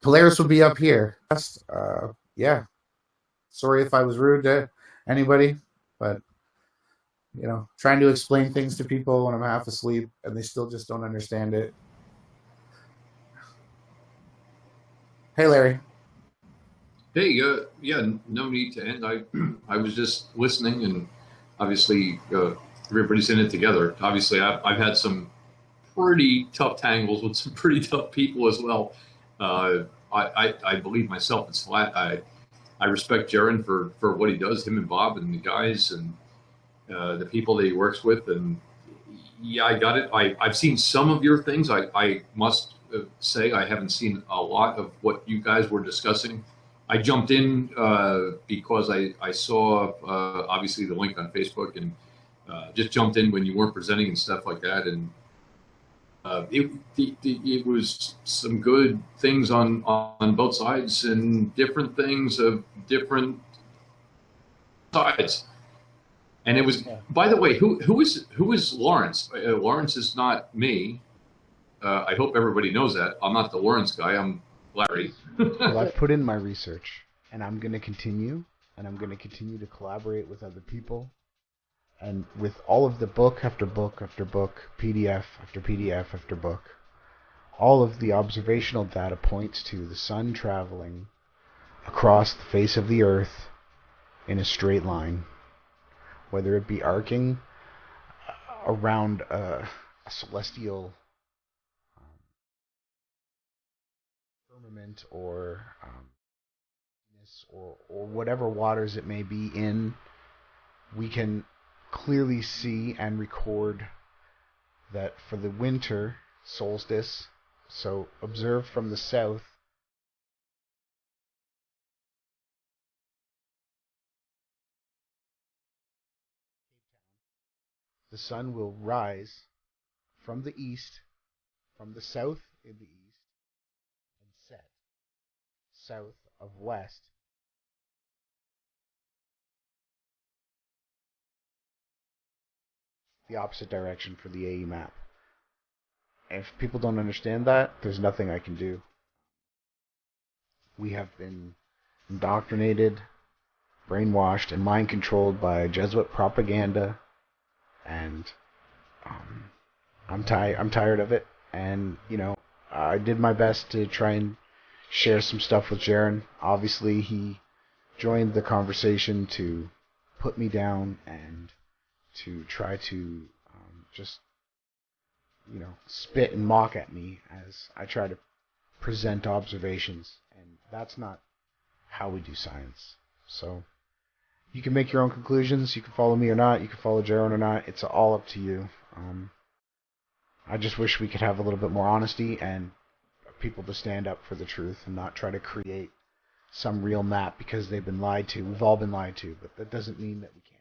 Polaris would be up here. Yeah. Sorry if I was rude to anybody, but trying to explain things to people when I'm half asleep and they still just don't understand it. Hey, Larry. Hey, yeah, no need to end. I was just listening, and obviously everybody's in it together. Obviously, I've had some pretty tough tangles with some pretty tough people as well. I believe myself it's flat. I respect Jeran for what he does, him and Bob and the guys and the people that he works with. And yeah, I got it. I've seen some of your things. I must say I haven't seen a lot of what you guys were discussing. I jumped in because I saw obviously the link on Facebook and just jumped in when you weren't presenting and stuff like that. And it was some good things on both sides and different things of different sides. And it was, by the way, who is Lawrence? Lawrence is not me. I hope everybody knows that. I'm not the Lawrence guy. I'm Larry. Well, I've put in my research, and I'm going to continue, and I'm going to continue to collaborate with other people, and with all of the book after book after book, PDF after PDF after book, all of the observational data points to the sun traveling across the face of the earth in a straight line, whether it be arcing around a celestial firmament or whatever waters it may be in. We can clearly see and record that for the winter solstice, so observed from the south, the sun will rise from the east, from the south in the east, and set south of west. The opposite direction for the AE map. If people don't understand that, there's nothing I can do. We have been indoctrinated, brainwashed, and mind controlled by Jesuit propaganda, and I'm tired of it. And I did my best to try and share some stuff with Jeran. Obviously, he joined the conversation to put me down and to try to just spit and mock at me as I try to present observations, and that's not how we do science. So you can make your own conclusions. You can follow me or not. You can follow Jeran or not. It's all up to you. I just wish we could have a little bit more honesty and people to stand up for the truth and not try to create some real map because they've been lied to. We've all been lied to, but that doesn't mean that we can't.